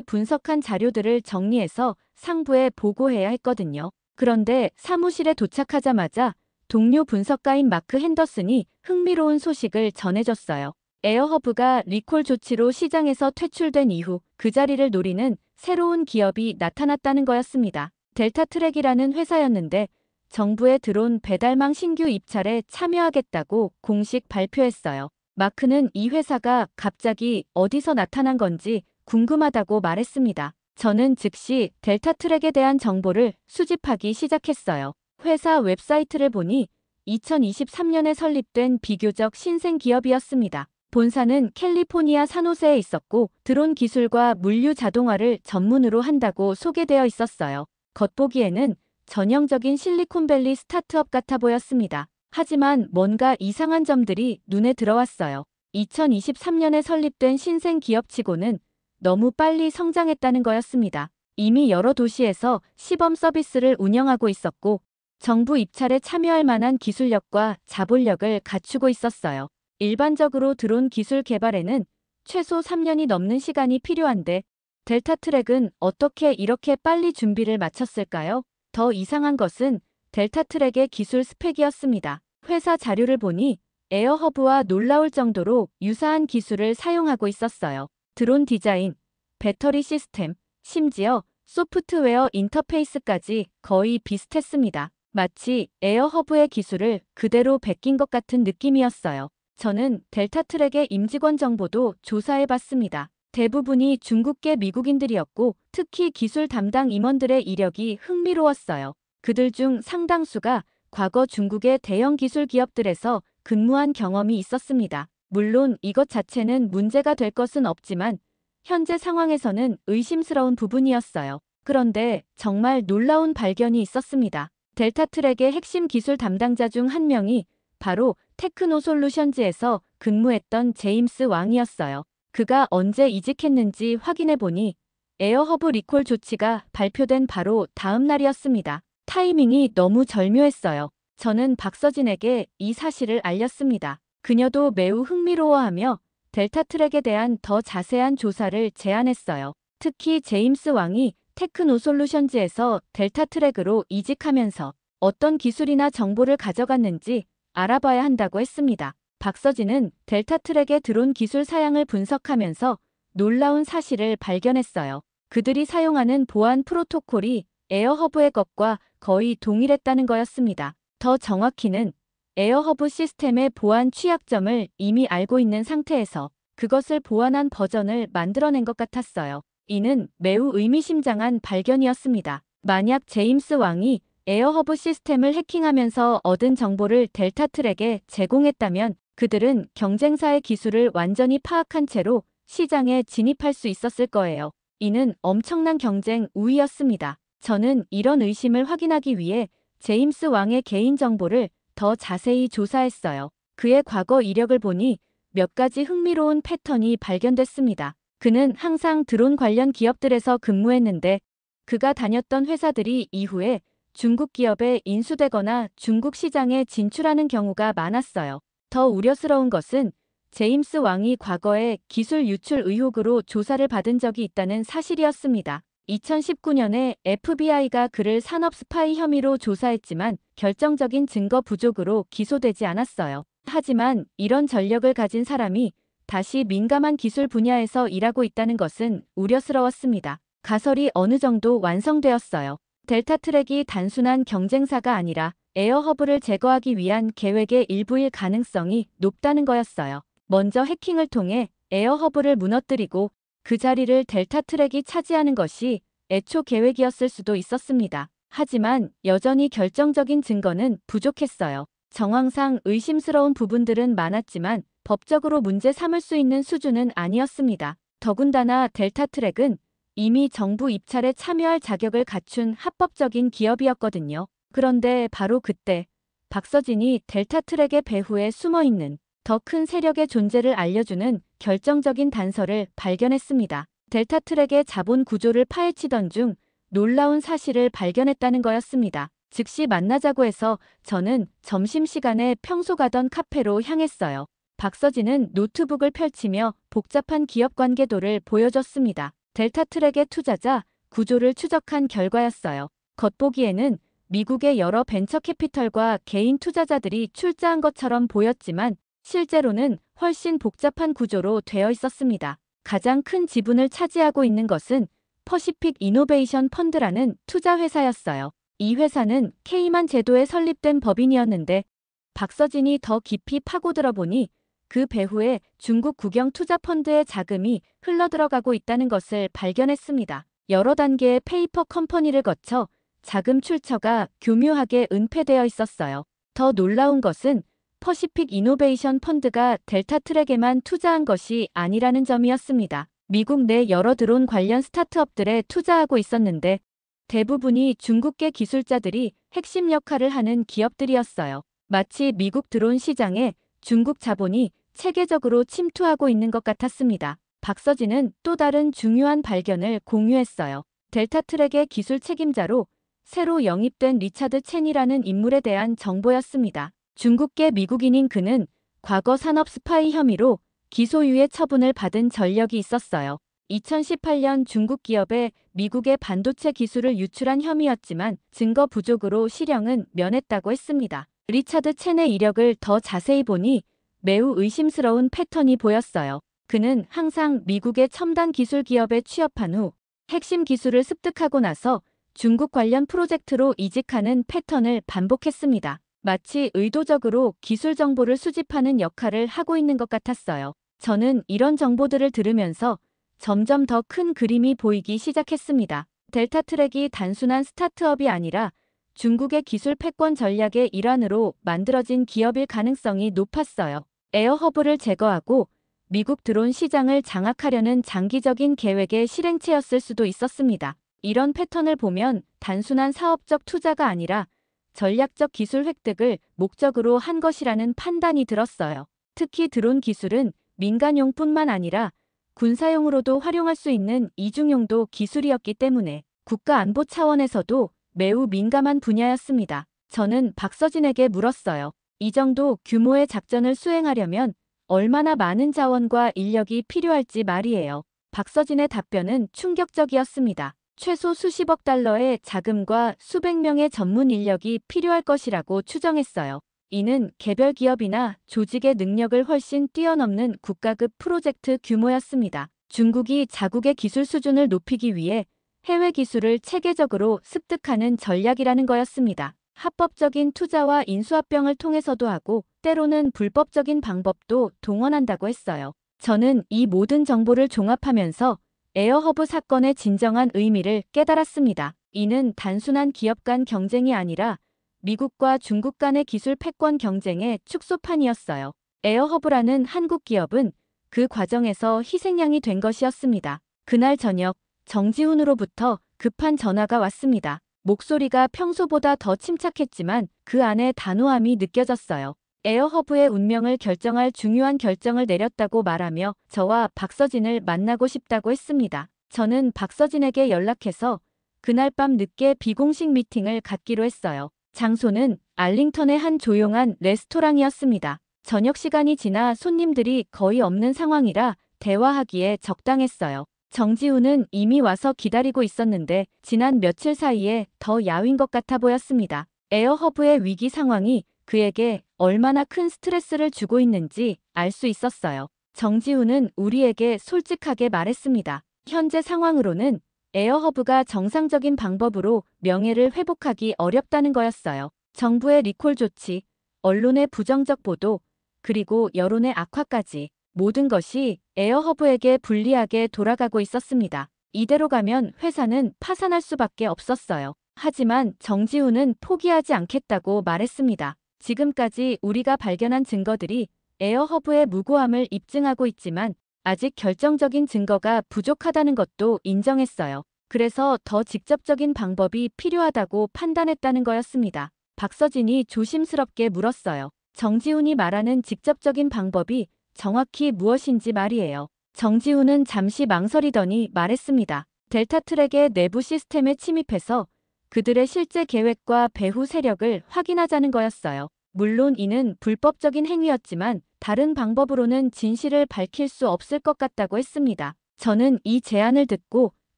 분석한 자료들을 정리해서 상부에 보고해야 했거든요. 그런데 사무실에 도착하자마자 동료 분석가인 마크 핸더슨이 흥미로운 소식을 전해줬어요. 에어허브가 리콜 조치로 시장에서 퇴출된 이후 그 자리를 노리는 새로운 기업이 나타났다는 거였습니다. 델타트랙이라는 회사였는데 정부의 드론 배달망 신규 입찰에 참여하겠다고 공식 발표했어요. 마크는 이 회사가 갑자기 어디서 나타난 건지 궁금하다고 말했습니다. 저는 즉시 델타트랙에 대한 정보를 수집하기 시작했어요. 회사 웹사이트를 보니 2023년에 설립된 비교적 신생 기업이었습니다. 본사는 캘리포니아 산호세에 있었고 드론 기술과 물류 자동화를 전문으로 한다고 소개되어 있었어요. 겉보기에는 전형적인 실리콘밸리 스타트업 같아 보였습니다. 하지만 뭔가 이상한 점들이 눈에 들어왔어요. 2023년에 설립된 신생 기업치고는 너무 빨리 성장했다는 거였습니다. 이미 여러 도시에서 시범 서비스를 운영하고 있었고 정부 입찰에 참여할 만한 기술력과 자본력을 갖추고 있었어요. 일반적으로 드론 기술 개발에는 최소 3년이 넘는 시간이 필요한데 델타트랙은 어떻게 이렇게 빨리 준비를 마쳤을까요? 더 이상한 것은 델타트랙의 기술 스펙이었습니다. 회사 자료를 보니 에어허브와 놀라울 정도로 유사한 기술을 사용하고 있었어요. 드론 디자인, 배터리 시스템, 심지어 소프트웨어 인터페이스까지 거의 비슷했습니다. 마치 에어허브의 기술을 그대로 베낀 것 같은 느낌이었어요. 저는 델타트랙의 임직원 정보도 조사해봤습니다. 대부분이 중국계 미국인들이었고 특히 기술 담당 임원들의 이력이 흥미로웠어요. 그들 중 상당수가 과거 중국의 대형 기술 기업들에서 근무한 경험이 있었습니다. 물론 이것 자체는 문제가 될 것은 없지만 현재 상황에서는 의심스러운 부분이었어요. 그런데 정말 놀라운 발견이 있었습니다. 델타트랙의 핵심 기술 담당자 중 한 명이 바로 테크노솔루션즈에서 근무했던 제임스 왕이었어요. 그가 언제 이직했는지 확인해보니 에어허브 리콜 조치가 발표된 바로 다음 날이었습니다. 타이밍이 너무 절묘했어요. 저는 박서진에게 이 사실을 알렸습니다. 그녀도 매우 흥미로워하며 델타트랙에 대한 더 자세한 조사를 제안했어요. 특히 제임스 왕이 테크노솔루션즈에서 델타트랙으로 이직하면서 어떤 기술이나 정보를 가져갔는지 알아봐야 한다고 했습니다. 박서진은 델타트랙의 드론 기술 사양을 분석하면서 놀라운 사실을 발견했어요. 그들이 사용하는 보안 프로토콜이 에어허브의 것과 거의 동일했다는 거였습니다. 더 정확히는 에어허브 시스템의 보안 취약점을 이미 알고 있는 상태에서 그것을 보완한 버전을 만들어낸 것 같았어요. 이는 매우 의미심장한 발견이었습니다. 만약 제임스 왕이 에어허브 시스템을 해킹하면서 얻은 정보를 델타트랙에 제공했다면 그들은 경쟁사의 기술을 완전히 파악한 채로 시장에 진입할 수 있었을 거예요. 이는 엄청난 경쟁 우위였습니다. 저는 이런 의심을 확인하기 위해 제임스 왕의 개인정보를 더 자세히 조사했어요. 그의 과거 이력을 보니 몇 가지 흥미로운 패턴이 발견됐습니다. 그는 항상 드론 관련 기업들에서 근무했는데 그가 다녔던 회사들이 이후에 중국 기업에 인수되거나 중국 시장에 진출하는 경우가 많았어요. 더 우려스러운 것은 제임스 왕이 과거에 기술 유출 의혹으로 조사를 받은 적이 있다는 사실이었습니다. 2019년에 FBI가 그를 산업 스파이 혐의로 조사했지만 결정적인 증거 부족으로 기소되지 않았어요. 하지만 이런 전력을 가진 사람이 다시 민감한 기술 분야에서 일하고 있다는 것은 우려스러웠습니다. 가설이 어느 정도 완성되었어요. 델타트랙이 단순한 경쟁사가 아니라 에어허브를 제거하기 위한 계획의 일부일 가능성이 높다는 거였어요. 먼저 해킹을 통해 에어허브를 무너뜨리고 그 자리를 델타트랙이 차지하는 것이 애초 계획이었을 수도 있었습니다. 하지만 여전히 결정적인 증거는 부족했어요. 정황상 의심스러운 부분들은 많았지만 법적으로 문제 삼을 수 있는 수준은 아니었습니다. 더군다나 델타트랙은 이미 정부 입찰에 참여할 자격을 갖춘 합법적인 기업이었거든요. 그런데 바로 그때 박서진이 델타트랙의 배후에 숨어있는 더 큰 세력의 존재를 알려주는 결정적인 단서를 발견했습니다. 델타트랙의 자본 구조를 파헤치던 중 놀라운 사실을 발견했다는 거였습니다. 즉시 만나자고 해서 저는 점심시간에 평소 가던 카페로 향했어요. 박서진은 노트북을 펼치며 복잡한 기업 관계도를 보여줬습니다. 델타 트랙의 투자자 구조를 추적한 결과였어요. 겉보기에는 미국의 여러 벤처 캐피털과 개인 투자자들이 출자한 것처럼 보였지만 실제로는 훨씬 복잡한 구조로 되어 있었습니다. 가장 큰 지분을 차지하고 있는 것은 퍼시픽 이노베이션 펀드라는 투자 회사였어요. 이 회사는 케이만 제도에 설립된 법인이었는데 박서진이 더 깊이 파고들어 보니 그 배후에 중국 국영 투자 펀드의 자금이 흘러들어가고 있다는 것을 발견했습니다. 여러 단계의 페이퍼 컴퍼니를 거쳐 자금 출처가 교묘하게 은폐되어 있었어요. 더 놀라운 것은 퍼시픽 이노베이션 펀드가 델타 트랙에만 투자한 것이 아니라는 점이었습니다. 미국 내 여러 드론 관련 스타트업들에 투자하고 있었는데 대부분이 중국계 기술자들이 핵심 역할을 하는 기업들이었어요. 마치 미국 드론 시장에 중국 자본이 체계적으로 침투하고 있는 것 같았습니다. 박서진은 또 다른 중요한 발견을 공유했어요. 델타 트랙의 기술 책임자로 새로 영입된 리차드 첸이라는 인물에 대한 정보였습니다. 중국계 미국인인 그는 과거 산업 스파이 혐의로 기소유예 처분을 받은 전력이 있었어요. 2018년 중국 기업에 미국의 반도체 기술을 유출한 혐의였지만 증거 부족으로 실형은 면했다고 했습니다. 리차드 첸의 이력을 더 자세히 보니 매우 의심스러운 패턴이 보였어요. 그는 항상 미국의 첨단 기술 기업에 취업한 후 핵심 기술을 습득하고 나서 중국 관련 프로젝트로 이직하는 패턴을 반복했습니다. 마치 의도적으로 기술 정보를 수집하는 역할을 하고 있는 것 같았어요. 저는 이런 정보들을 들으면서 점점 더 큰 그림이 보이기 시작했습니다. 델타 트랙이 단순한 스타트업이 아니라 중국의 기술 패권 전략의 일환으로 만들어진 기업일 가능성이 높았어요. 에어허브를 제거하고 미국 드론 시장을 장악하려는 장기적인 계획의 실행체였을 수도 있었습니다. 이런 패턴을 보면 단순한 사업적 투자가 아니라 전략적 기술 획득을 목적으로 한 것이라는 판단이 들었어요. 특히 드론 기술은 민간용뿐만 아니라 군사용으로도 활용할 수 있는 이중용도 기술이었기 때문에 국가 안보 차원에서도 매우 민감한 분야였습니다. 저는 박서진에게 물었어요. 이 정도 규모의 작전을 수행하려면 얼마나 많은 자원과 인력이 필요할지 말이에요. 박서진의 답변은 충격적이었습니다. 최소 수십억 달러의 자금과 수백 명의 전문 인력이 필요할 것이라고 추정했어요. 이는 개별 기업이나 조직의 능력을 훨씬 뛰어넘는 국가급 프로젝트 규모였습니다. 중국이 자국의 기술 수준을 높이기 위해 해외 기술을 체계적으로 습득하는 전략이라는 거였습니다. 합법적인 투자와 인수합병을 통해서도 하고 때로는 불법적인 방법도 동원한다고 했어요. 저는 이 모든 정보를 종합하면서 에어허브 사건의 진정한 의미를 깨달았습니다. 이는 단순한 기업 간 경쟁이 아니라 미국과 중국 간의 기술 패권 경쟁의 축소판이었어요. 에어허브라는 한국 기업은 그 과정에서 희생양이 된 것이었습니다. 그날 저녁 정지훈으로부터 급한 전화가 왔습니다. 목소리가 평소보다 더 침착했지만 그 안에 단호함이 느껴졌어요. 에어허브의 운명을 결정할 중요한 결정을 내렸다고 말하며 저와 박서진을 만나고 싶다고 했습니다. 저는 박서진에게 연락해서 그날 밤 늦게 비공식 미팅을 갖기로 했어요. 장소는 알링턴의 한 조용한 레스토랑이었습니다. 저녁 시간이 지나 손님들이 거의 없는 상황이라 대화하기에 적당했어요. 정지훈은 이미 와서 기다리고 있었는데 지난 며칠 사이에 더 야윈 것 같아 보였습니다. 에어허브의 위기 상황이 그에게 얼마나 큰 스트레스를 주고 있는지 알 수 있었어요. 정지훈은 우리에게 솔직하게 말했습니다. 현재 상황으로는 에어허브가 정상적인 방법으로 명예를 회복하기 어렵다는 거였어요. 정부의 리콜 조치, 언론의 부정적 보도, 그리고 여론의 악화까지 모든 것이 에어허브에게 불리하게 돌아가고 있었습니다. 이대로 가면 회사는 파산할 수밖에 없었어요. 하지만 정지훈은 포기하지 않겠다고 말했습니다. 지금까지 우리가 발견한 증거들이 에어허브의 무고함을 입증하고 있지만 아직 결정적인 증거가 부족하다는 것도 인정했어요. 그래서 더 직접적인 방법이 필요하다고 판단했다는 거였습니다. 박서진이 조심스럽게 물었어요. 정지훈이 말하는 직접적인 방법이 정확히 무엇인지 말이에요. 정지훈은 잠시 망설이더니 말했습니다. 델타 트랙의 내부 시스템에 침입해서 그들의 실제 계획과 배후 세력을 확인하자는 거였어요. 물론 이는 불법적인 행위였지만 다른 방법으로는 진실을 밝힐 수 없을 것 같다고 했습니다. 저는 이 제안을 듣고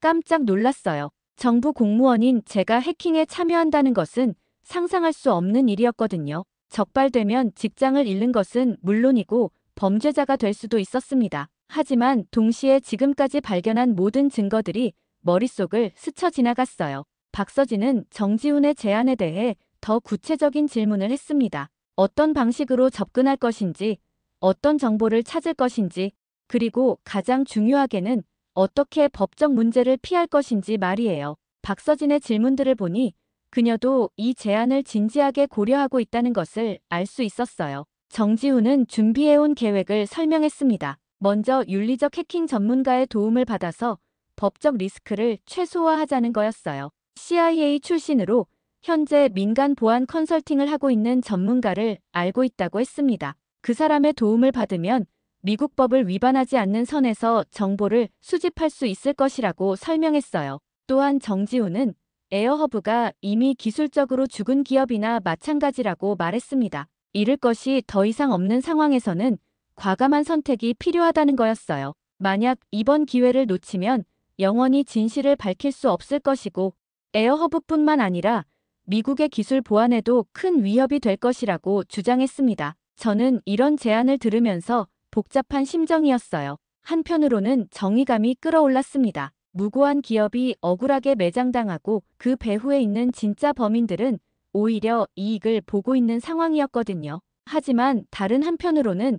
깜짝 놀랐어요. 정부 공무원인 제가 해킹에 참여한다는 것은 상상할 수 없는 일이었거든요. 적발되면 직장을 잃는 것은 물론이고 범죄자가 될 수도 있었습니다. 하지만 동시에 지금까지 발견한 모든 증거들이 머릿속을 스쳐 지나갔어요. 박서진은 정지훈의 제안에 대해 더 구체적인 질문을 했습니다. 어떤 방식으로 접근할 것인지, 어떤 정보를 찾을 것인지, 그리고 가장 중요하게는 어떻게 법적 문제를 피할 것인지 말이에요. 박서진의 질문들을 보니 그녀도 이 제안을 진지하게 고려하고 있다는 것을 알 수 있었어요. 정지훈은 준비해온 계획을 설명했습니다. 먼저 윤리적 해킹 전문가의 도움을 받아서 법적 리스크를 최소화하자는 거였어요. CIA 출신으로 현재 민간 보안 컨설팅을 하고 있는 전문가를 알고 있다고 했습니다. 그 사람의 도움을 받으면 미국 법을 위반하지 않는 선에서 정보를 수집할 수 있을 것이라고 설명했어요. 또한 정지훈은 에어허브가 이미 기술적으로 죽은 기업이나 마찬가지라고 말했습니다. 잃을 것이 더 이상 없는 상황에서는 과감한 선택이 필요하다는 거였어요. 만약 이번 기회를 놓치면 영원히 진실을 밝힐 수 없을 것이고 에어허브뿐만 아니라 미국의 기술 보안에도 큰 위협이 될 것이라고 주장했습니다. 저는 이런 제안을 들으면서 복잡한 심정이었어요. 한편으로는 정의감이 끌어올랐습니다. 무고한 기업이 억울하게 매장당하고 그 배후에 있는 진짜 범인들은 오히려 이익을 보고 있는 상황이었거든요. 하지만 다른 한편으로는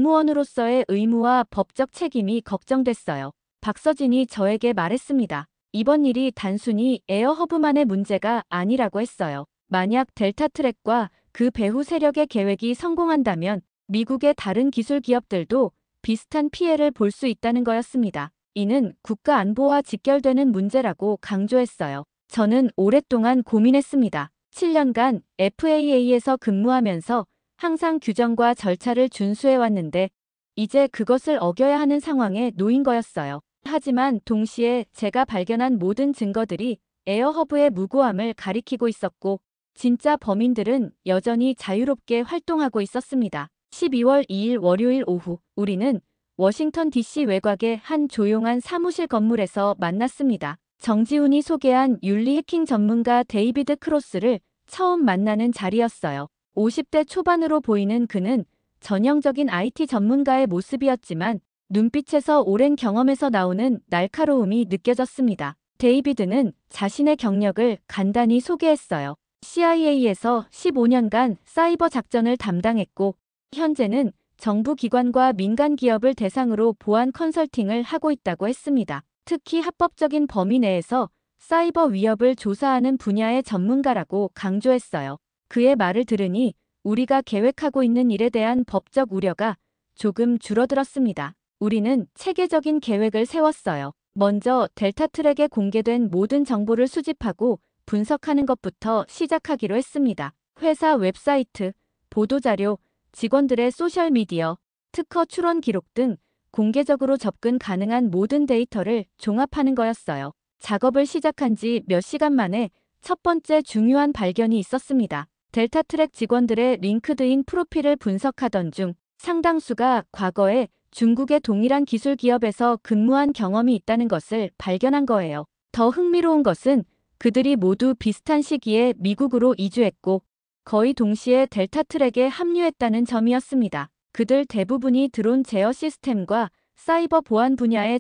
공무원으로서의 의무와 법적 책임이 걱정됐어요. 박서진이 저에게 말했습니다. 이번 일이 단순히 에어허브만의 문제가 아니라고 했어요. 만약 델타트랙과 그 배후 세력의 계획이 성공한다면 미국의 다른 기술 기업들도 비슷한 피해를 볼 수 있다는 거였습니다. 이는 국가 안보와 직결되는 문제라고 강조했어요. 저는 오랫동안 고민했습니다. 7년간 FAA에서 근무하면서 항상 규정과 절차를 준수해왔는데 이제 그것을 어겨야 하는 상황에 놓인 거였어요. 하지만 동시에 제가 발견한 모든 증거들이 에어허브의 무고함을 가리키고 있었고 진짜 범인들은 여전히 자유롭게 활동하고 있었습니다. 12월 2일 월요일 오후 우리는 워싱턴 DC 외곽의 한 조용한 사무실 건물에서 만났습니다. 정지훈이 소개한 윤리 해킹 전문가 데이비드 크로스를 처음 만나는 자리였어요. 50대 초반으로 보이는 그는 전형적인 IT 전문가의 모습이었지만 눈빛에서 오랜 경험에서 나오는 날카로움이 느껴졌습니다. 데이비드는 자신의 경력을 간단히 소개했어요. CIA에서 15년간 사이버 작전을 담당했고 현재는 정부 기관과 민간 기업을 대상으로 보안 컨설팅을 하고 있다고 했습니다. 특히 합법적인 범위 내에서 사이버 위협을 조사하는 분야의 전문가라고 강조했어요. 그의 말을 들으니 우리가 계획하고 있는 일에 대한 법적 우려가 조금 줄어들었습니다. 우리는 체계적인 계획을 세웠어요. 먼저 델타트랙에 공개된 모든 정보를 수집하고 분석하는 것부터 시작하기로 했습니다. 회사 웹사이트, 보도자료, 직원들의 소셜미디어, 특허 출원 기록 등 공개적으로 접근 가능한 모든 데이터를 종합하는 거였어요. 작업을 시작한 지 몇 시간 만에 첫 번째 중요한 발견이 있었습니다. 델타트랙 직원들의 링크드인 프로필을 분석하던 중 상당수가 과거에 중국의 동일한 기술 기업에서 근무한 경험이 있다는 것을 발견한 거예요. 더 흥미로운 것은 그들이 모두 비슷한 시기에 미국으로 이주했고 거의 동시에 델타트랙에 합류했다는 점이었습니다. 그들 대부분이 드론 제어 시스템과 사이버 보안 분야의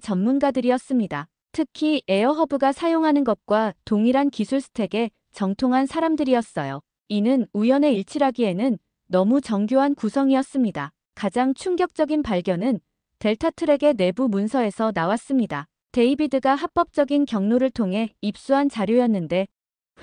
전문가들이었습니다. 특히 에어허브가 사용하는 것과 동일한 기술 스택에 정통한 사람들이었어요. 이는 우연의 일치라기에는 너무 정교한 구성이었습니다. 가장 충격적인 발견은 델타트랙의 내부 문서에서 나왔습니다. 데이비드가 합법적인 경로를 통해 입수한 자료였는데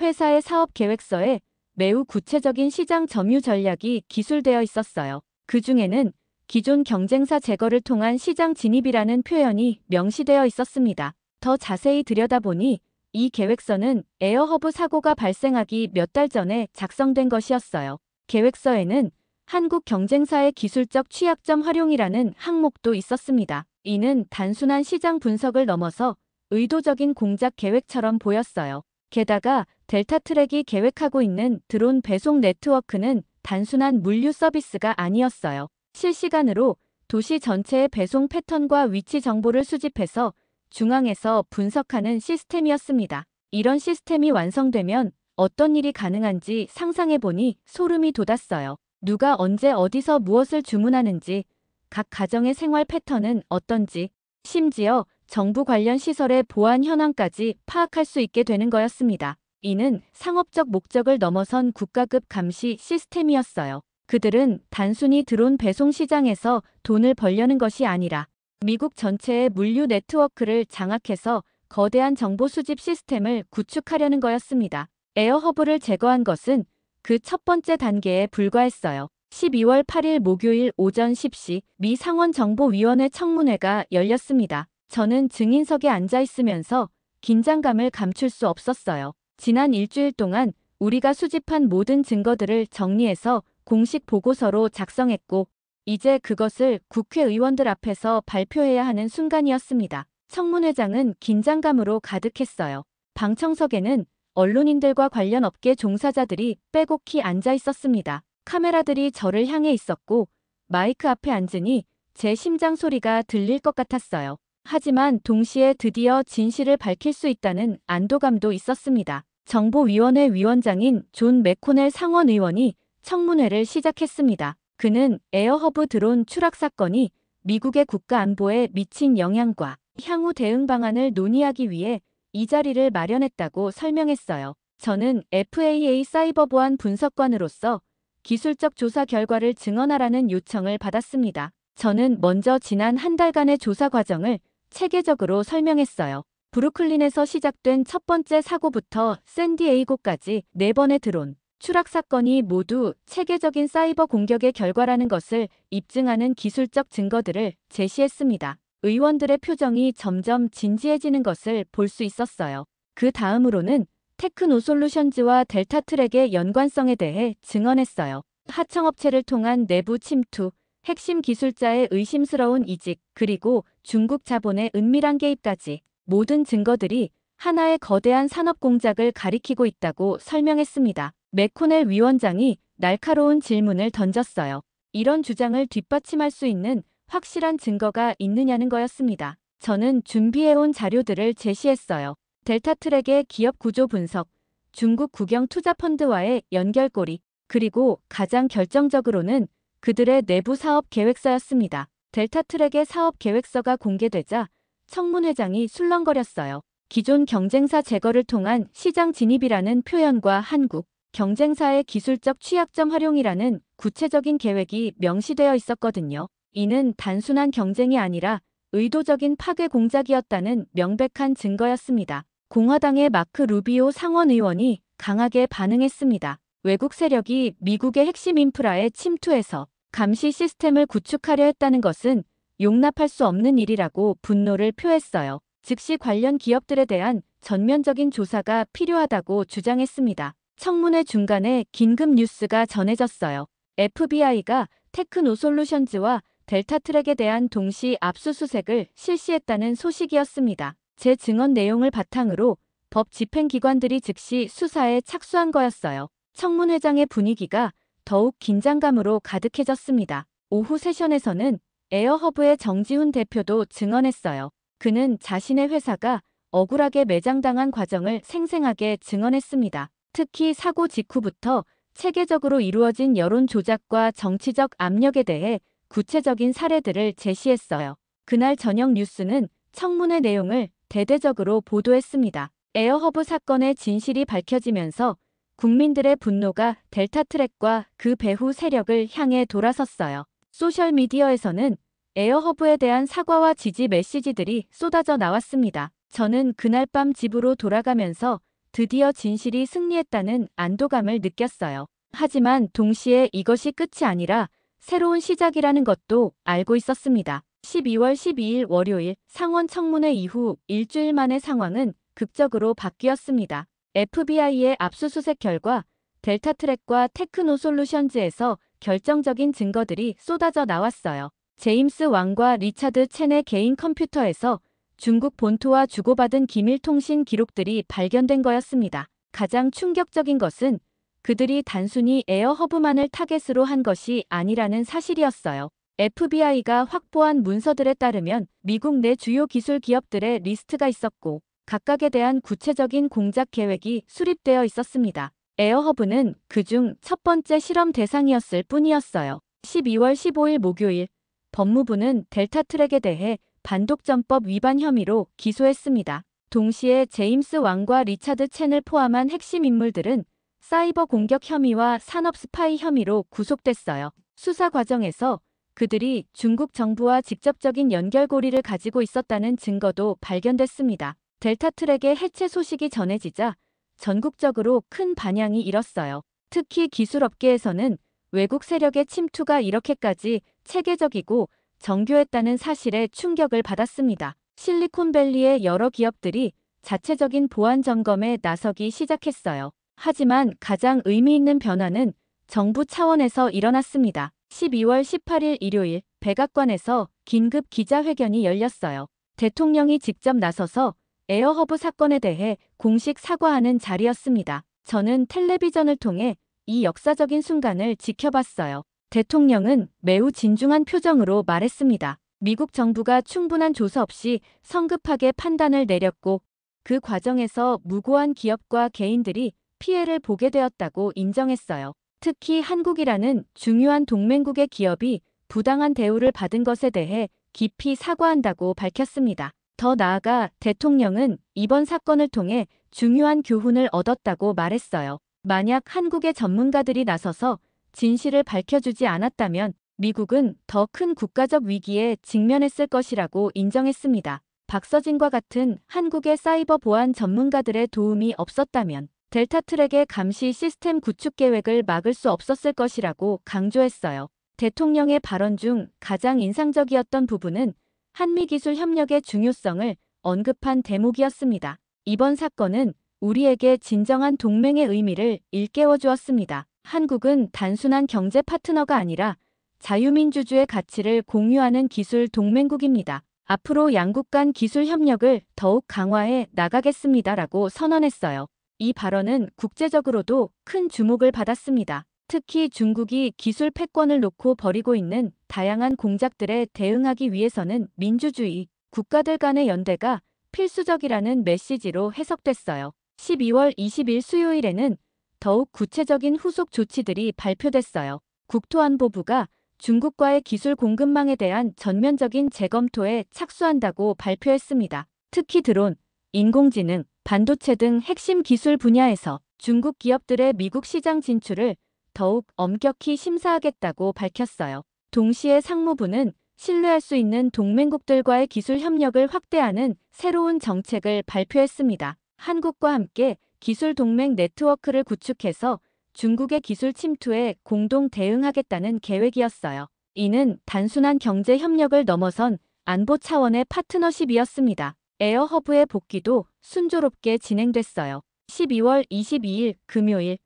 회사의 사업 계획서에 매우 구체적인 시장 점유 전략이 기술되어 있었어요. 그 중에는 기존 경쟁사 제거를 통한 시장 진입이라는 표현이 명시되어 있었습니다. 더 자세히 들여다보니 이 계획서는 에어허브 사고가 발생하기 몇 달 전에 작성된 것이었어요. 계획서에는 한국 경쟁사의 기술적 취약점 활용이라는 항목도 있었습니다. 이는 단순한 시장 분석을 넘어서 의도적인 공작 계획처럼 보였어요. 게다가 델타트랙이 계획하고 있는 드론 배송 네트워크는 단순한 물류 서비스가 아니었어요. 실시간으로 도시 전체의 배송 패턴과 위치 정보를 수집해서 중앙에서 분석하는 시스템이었습니다. 이런 시스템이 완성되면 어떤 일이 가능한지 상상해보니 소름이 돋았어요. 누가 언제 어디서 무엇을 주문하는지, 각 가정의 생활 패턴은 어떤지, 심지어 정부 관련 시설의 보안 현황까지 파악할 수 있게 되는 거였습니다. 이는 상업적 목적을 넘어선 국가급 감시 시스템이었어요. 그들은 단순히 드론 배송 시장에서 돈을 벌려는 것이 아니라 미국 전체의 물류 네트워크를 장악해서 거대한 정보 수집 시스템을 구축하려는 거였습니다. 에어허브를 제거한 것은 그 첫 번째 단계에 불과했어요. 12월 8일 목요일 오전 10시 미 상원정보위원회 청문회가 열렸습니다. 저는 증인석에 앉아 있으면서 긴장감을 감출 수 없었어요. 지난 일주일 동안 우리가 수집한 모든 증거들을 정리해서 공식 보고서로 작성했고, 이제 그것을 국회의원들 앞에서 발표해야 하는 순간이었습니다. 청문회장은 긴장감으로 가득했어요. 방청석에는 언론인들과 관련 업계 종사자들이 빼곡히 앉아 있었습니다. 카메라들이 저를 향해 있었고 마이크 앞에 앉으니 제 심장 소리가 들릴 것 같았어요. 하지만 동시에 드디어 진실을 밝힐 수 있다는 안도감도 있었습니다. 정보위원회 위원장인 존 맥코넬 상원의원이 청문회를 시작했습니다. 그는 에어허브 드론 추락 사건이 미국의 국가 안보에 미친 영향과 향후 대응 방안을 논의하기 위해 이 자리를 마련했다고 설명했어요. 저는 FAA 사이버 보안 분석관으로서 기술적 조사 결과를 증언하라는 요청을 받았습니다. 저는 먼저 지난 한 달간의 조사 과정을 체계적으로 설명했어요. 브루클린에서 시작된 첫 번째 사고부터 샌디에이고까지 4번의 드론 추락 사건이 모두 체계적인 사이버 공격의 결과라는 것을 입증하는 기술적 증거들을 제시했습니다. 의원들의 표정이 점점 진지해지는 것을 볼 수 있었어요. 그 다음으로는 테크노솔루션즈와 델타트랙의 연관성에 대해 증언했어요. 하청업체를 통한 내부 침투, 핵심 기술자의 의심스러운 이직, 그리고 중국 자본의 은밀한 개입까지 모든 증거들이 하나의 거대한 산업 공작을 가리키고 있다고 설명했습니다. 맥코넬 위원장이 날카로운 질문을 던졌어요. 이런 주장을 뒷받침할 수 있는 확실한 증거가 있느냐는 거였습니다. 저는 준비해온 자료들을 제시했어요. 델타트랙의 기업 구조 분석, 중국 국영 투자펀드와의 연결고리, 그리고 가장 결정적으로는 그들의 내부 사업 계획서였습니다. 델타트랙의 사업 계획서가 공개되자 청문회장이 술렁거렸어요. 기존 경쟁사 제거를 통한 시장 진입이라는 표현과 한국 경쟁사의 기술적 취약점 활용이라는 구체적인 계획이 명시되어 있었거든요. 이는 단순한 경쟁이 아니라 의도적인 파괴 공작이었다는 명백한 증거였습니다. 공화당의 마크 루비오 상원의원이 강하게 반응했습니다. 외국 세력이 미국의 핵심 인프라에 침투해서 감시 시스템을 구축하려 했다는 것은 용납할 수 없는 일이라고 분노를 표했어요. 즉시 관련 기업들에 대한 전면적인 조사가 필요하다고 주장했습니다. 청문회 중간에 긴급 뉴스가 전해졌어요. FBI가 테크노솔루션즈와 델타트랙에 대한 동시 압수수색을 실시했다는 소식이었습니다. 제 증언 내용을 바탕으로 법 집행기관들이 즉시 수사에 착수한 거였어요. 청문회장의 분위기가 더욱 긴장감으로 가득해졌습니다. 오후 세션에서는 에어허브의 정지훈 대표도 증언했어요. 그는 자신의 회사가 억울하게 매장당한 과정을 생생하게 증언했습니다. 특히 사고 직후부터 체계적으로 이루어진 여론 조작과 정치적 압력에 대해 구체적인 사례들을 제시했어요. 그날 저녁 뉴스는 청문회 내용을 대대적으로 보도했습니다. 에어허브 사건의 진실이 밝혀지면서 국민들의 분노가 델타트랙과 그 배후 세력을 향해 돌아섰어요. 소셜미디어에서는 에어허브에 대한 사과와 지지 메시지들이 쏟아져 나왔습니다. 저는 그날 밤 집으로 돌아가면서 드디어 진실이 승리했다는 안도감을 느꼈어요. 하지만 동시에 이것이 끝이 아니라 새로운 시작이라는 것도 알고 있었습니다. 12월 12일 월요일 상원 청문회 이후 일주일 만의 상황은 극적으로 바뀌었습니다. FBI의 압수수색 결과 델타트랙과 테크노솔루션즈에서 결정적인 증거들이 쏟아져 나왔어요. 제임스 왕과 리차드 첸의 개인 컴퓨터에서 중국 본토와 주고받은 기밀 통신 기록들이 발견된 거였습니다. 가장 충격적인 것은 그들이 단순히 에어허브만을 타겟으로 한 것이 아니라는 사실이었어요. FBI가 확보한 문서들에 따르면 미국 내 주요 기술 기업들의 리스트가 있었고 각각에 대한 구체적인 공작 계획이 수립되어 있었습니다. 에어허브는 그중 첫 번째 실험 대상이었을 뿐이었어요. 12월 15일 목요일 법무부는 델타트랙에 대해 반독점법 위반 혐의로 기소했습니다. 동시에 제임스 왕과 리차드 첸을 포함한 핵심 인물들은 사이버 공격 혐의와 산업 스파이 혐의로 구속됐어요. 수사 과정에서 그들이 중국 정부와 직접적인 연결고리를 가지고 있었다는 증거도 발견됐습니다. 델타트랙의 해체 소식이 전해지자 전국적으로 큰 반향이 일었어요. 특히 기술업계에서는 외국 세력의 침투가 이렇게까지 체계적이고 정교했다는 사실에 충격을 받았습니다. 실리콘밸리의 여러 기업들이 자체적인 보안 점검에 나서기 시작했어요. 하지만 가장 의미 있는 변화는 정부 차원에서 일어났습니다. 12월 18일 일요일 백악관에서 긴급 기자회견이 열렸어요. 대통령이 직접 나서서 에어허브 사건에 대해 공식 사과하는 자리였습니다. 저는 텔레비전을 통해 이 역사적인 순간을 지켜봤어요. 대통령은 매우 진중한 표정으로 말했습니다. 미국 정부가 충분한 조사 없이 성급하게 판단을 내렸고 그 과정에서 무고한 기업과 개인들이 피해를 보게 되었다고 인정했어요. 특히 한국이라는 중요한 동맹국의 기업이 부당한 대우를 받은 것에 대해 깊이 사과한다고 밝혔습니다. 더 나아가 대통령은 이번 사건을 통해 중요한 교훈을 얻었다고 말했어요. 만약 한국의 전문가들이 나서서 진실을 밝혀주지 않았다면 미국은 더 큰 국가적 위기에 직면했을 것이라고 인정했습니다. 박서진과 같은 한국의 사이버 보안 전문가들의 도움이 없었다면 델타트랙의 감시 시스템 구축 계획을 막을 수 없었을 것이라고 강조했어요. 대통령의 발언 중 가장 인상적이었던 부분은 한미기술 협력의 중요성을 언급한 대목이었습니다. 이번 사건은 우리에게 진정한 동맹의 의미를 일깨워 주었습니다. 한국은 단순한 경제 파트너가 아니라 자유민주주의 가치를 공유하는 기술 동맹국입니다. 앞으로 양국 간 기술 협력을 더욱 강화해 나가겠습니다라고 선언했어요. 이 발언은 국제적으로도 큰 주목을 받았습니다. 특히 중국이 기술 패권을 놓고 벌이고 있는 다양한 공작들에 대응하기 위해서는 민주주의, 국가들 간의 연대가 필수적이라는 메시지로 해석됐어요. 12월 20일 수요일에는 더욱 구체적인 후속 조치들이 발표됐어요. 국토안보부가 중국과의 기술 공급망에 대한 전면적인 재검토에 착수한다고 발표했습니다. 특히 드론, 인공지능, 반도체 등 핵심 기술 분야에서 중국 기업들의 미국 시장 진출을 더욱 엄격히 심사하겠다고 밝혔어요. 동시에 상무부는 신뢰할 수 있는 동맹국들과의 기술 협력을 확대하는 새로운 정책을 발표했습니다. 한국과 함께 기술 동맹 네트워크를 구축해서 중국의 기술 침투에 공동 대응하겠다는 계획이었어요. 이는 단순한 경제 협력을 넘어선 안보 차원의 파트너십이었습니다. 에어허브의 복귀도 순조롭게 진행됐어요. 12월 22일 금요일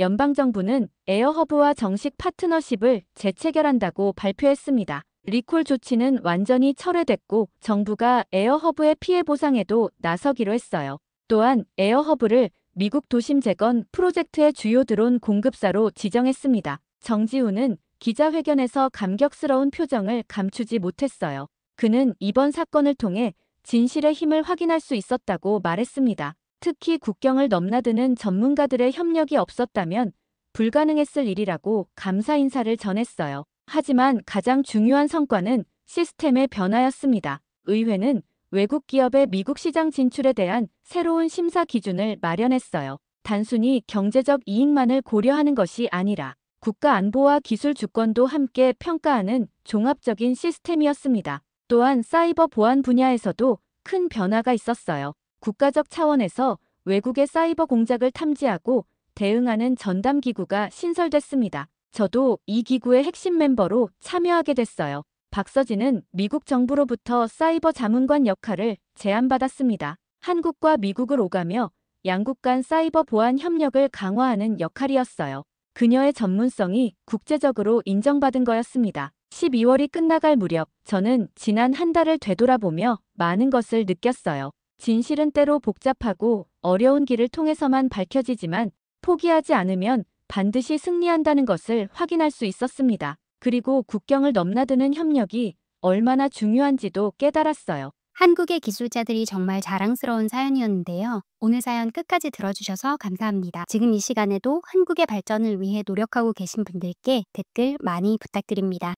연방정부는 에어허브와 정식 파트너십을 재체결한다고 발표했습니다. 리콜 조치는 완전히 철회됐고 정부가 에어허브의 피해 보상에도 나서기로 했어요. 또한 에어허브를 미국 도심 재건 프로젝트의 주요 드론 공급사로 지정했습니다. 정지우는 기자회견에서 감격스러운 표정을 감추지 못했어요. 그는 이번 사건을 통해 진실의 힘을 확인할 수 있었다고 말했습니다. 특히 국경을 넘나드는 전문가들의 협력이 없었다면 불가능했을 일이라고 감사 인사를 전했어요. 하지만 가장 중요한 성과는 시스템의 변화였습니다. 의회는 외국 기업의 미국 시장 진출에 대한 새로운 심사 기준을 마련했어요. 단순히 경제적 이익만을 고려하는 것이 아니라 국가 안보와 기술 주권도 함께 평가하는 종합적인 시스템이었습니다. 또한 사이버 보안 분야에서도 큰 변화가 있었어요. 국가적 차원에서 외국의 사이버 공작을 탐지하고 대응하는 전담기구가 신설됐습니다. 저도 이 기구의 핵심 멤버로 참여하게 됐어요. 박서진은 미국 정부로부터 사이버 자문관 역할을 제안받았습니다. 한국과 미국을 오가며 양국 간 사이버 보안 협력을 강화하는 역할이었어요. 그녀의 전문성이 국제적으로 인정받은 거였습니다. 12월이 끝나갈 무렵 저는 지난 한 달을 되돌아보며 많은 것을 느꼈어요. 진실은 때로 복잡하고 어려운 길을 통해서만 밝혀지지만 포기하지 않으면 반드시 승리한다는 것을 확인할 수 있었습니다. 그리고 국경을 넘나드는 협력이 얼마나 중요한지도 깨달았어요. 한국의 기술자들이 정말 자랑스러운 사연이었는데요. 오늘 사연 끝까지 들어주셔서 감사합니다. 지금 이 시간에도 한국의 발전을 위해 노력하고 계신 분들께 댓글 많이 부탁드립니다.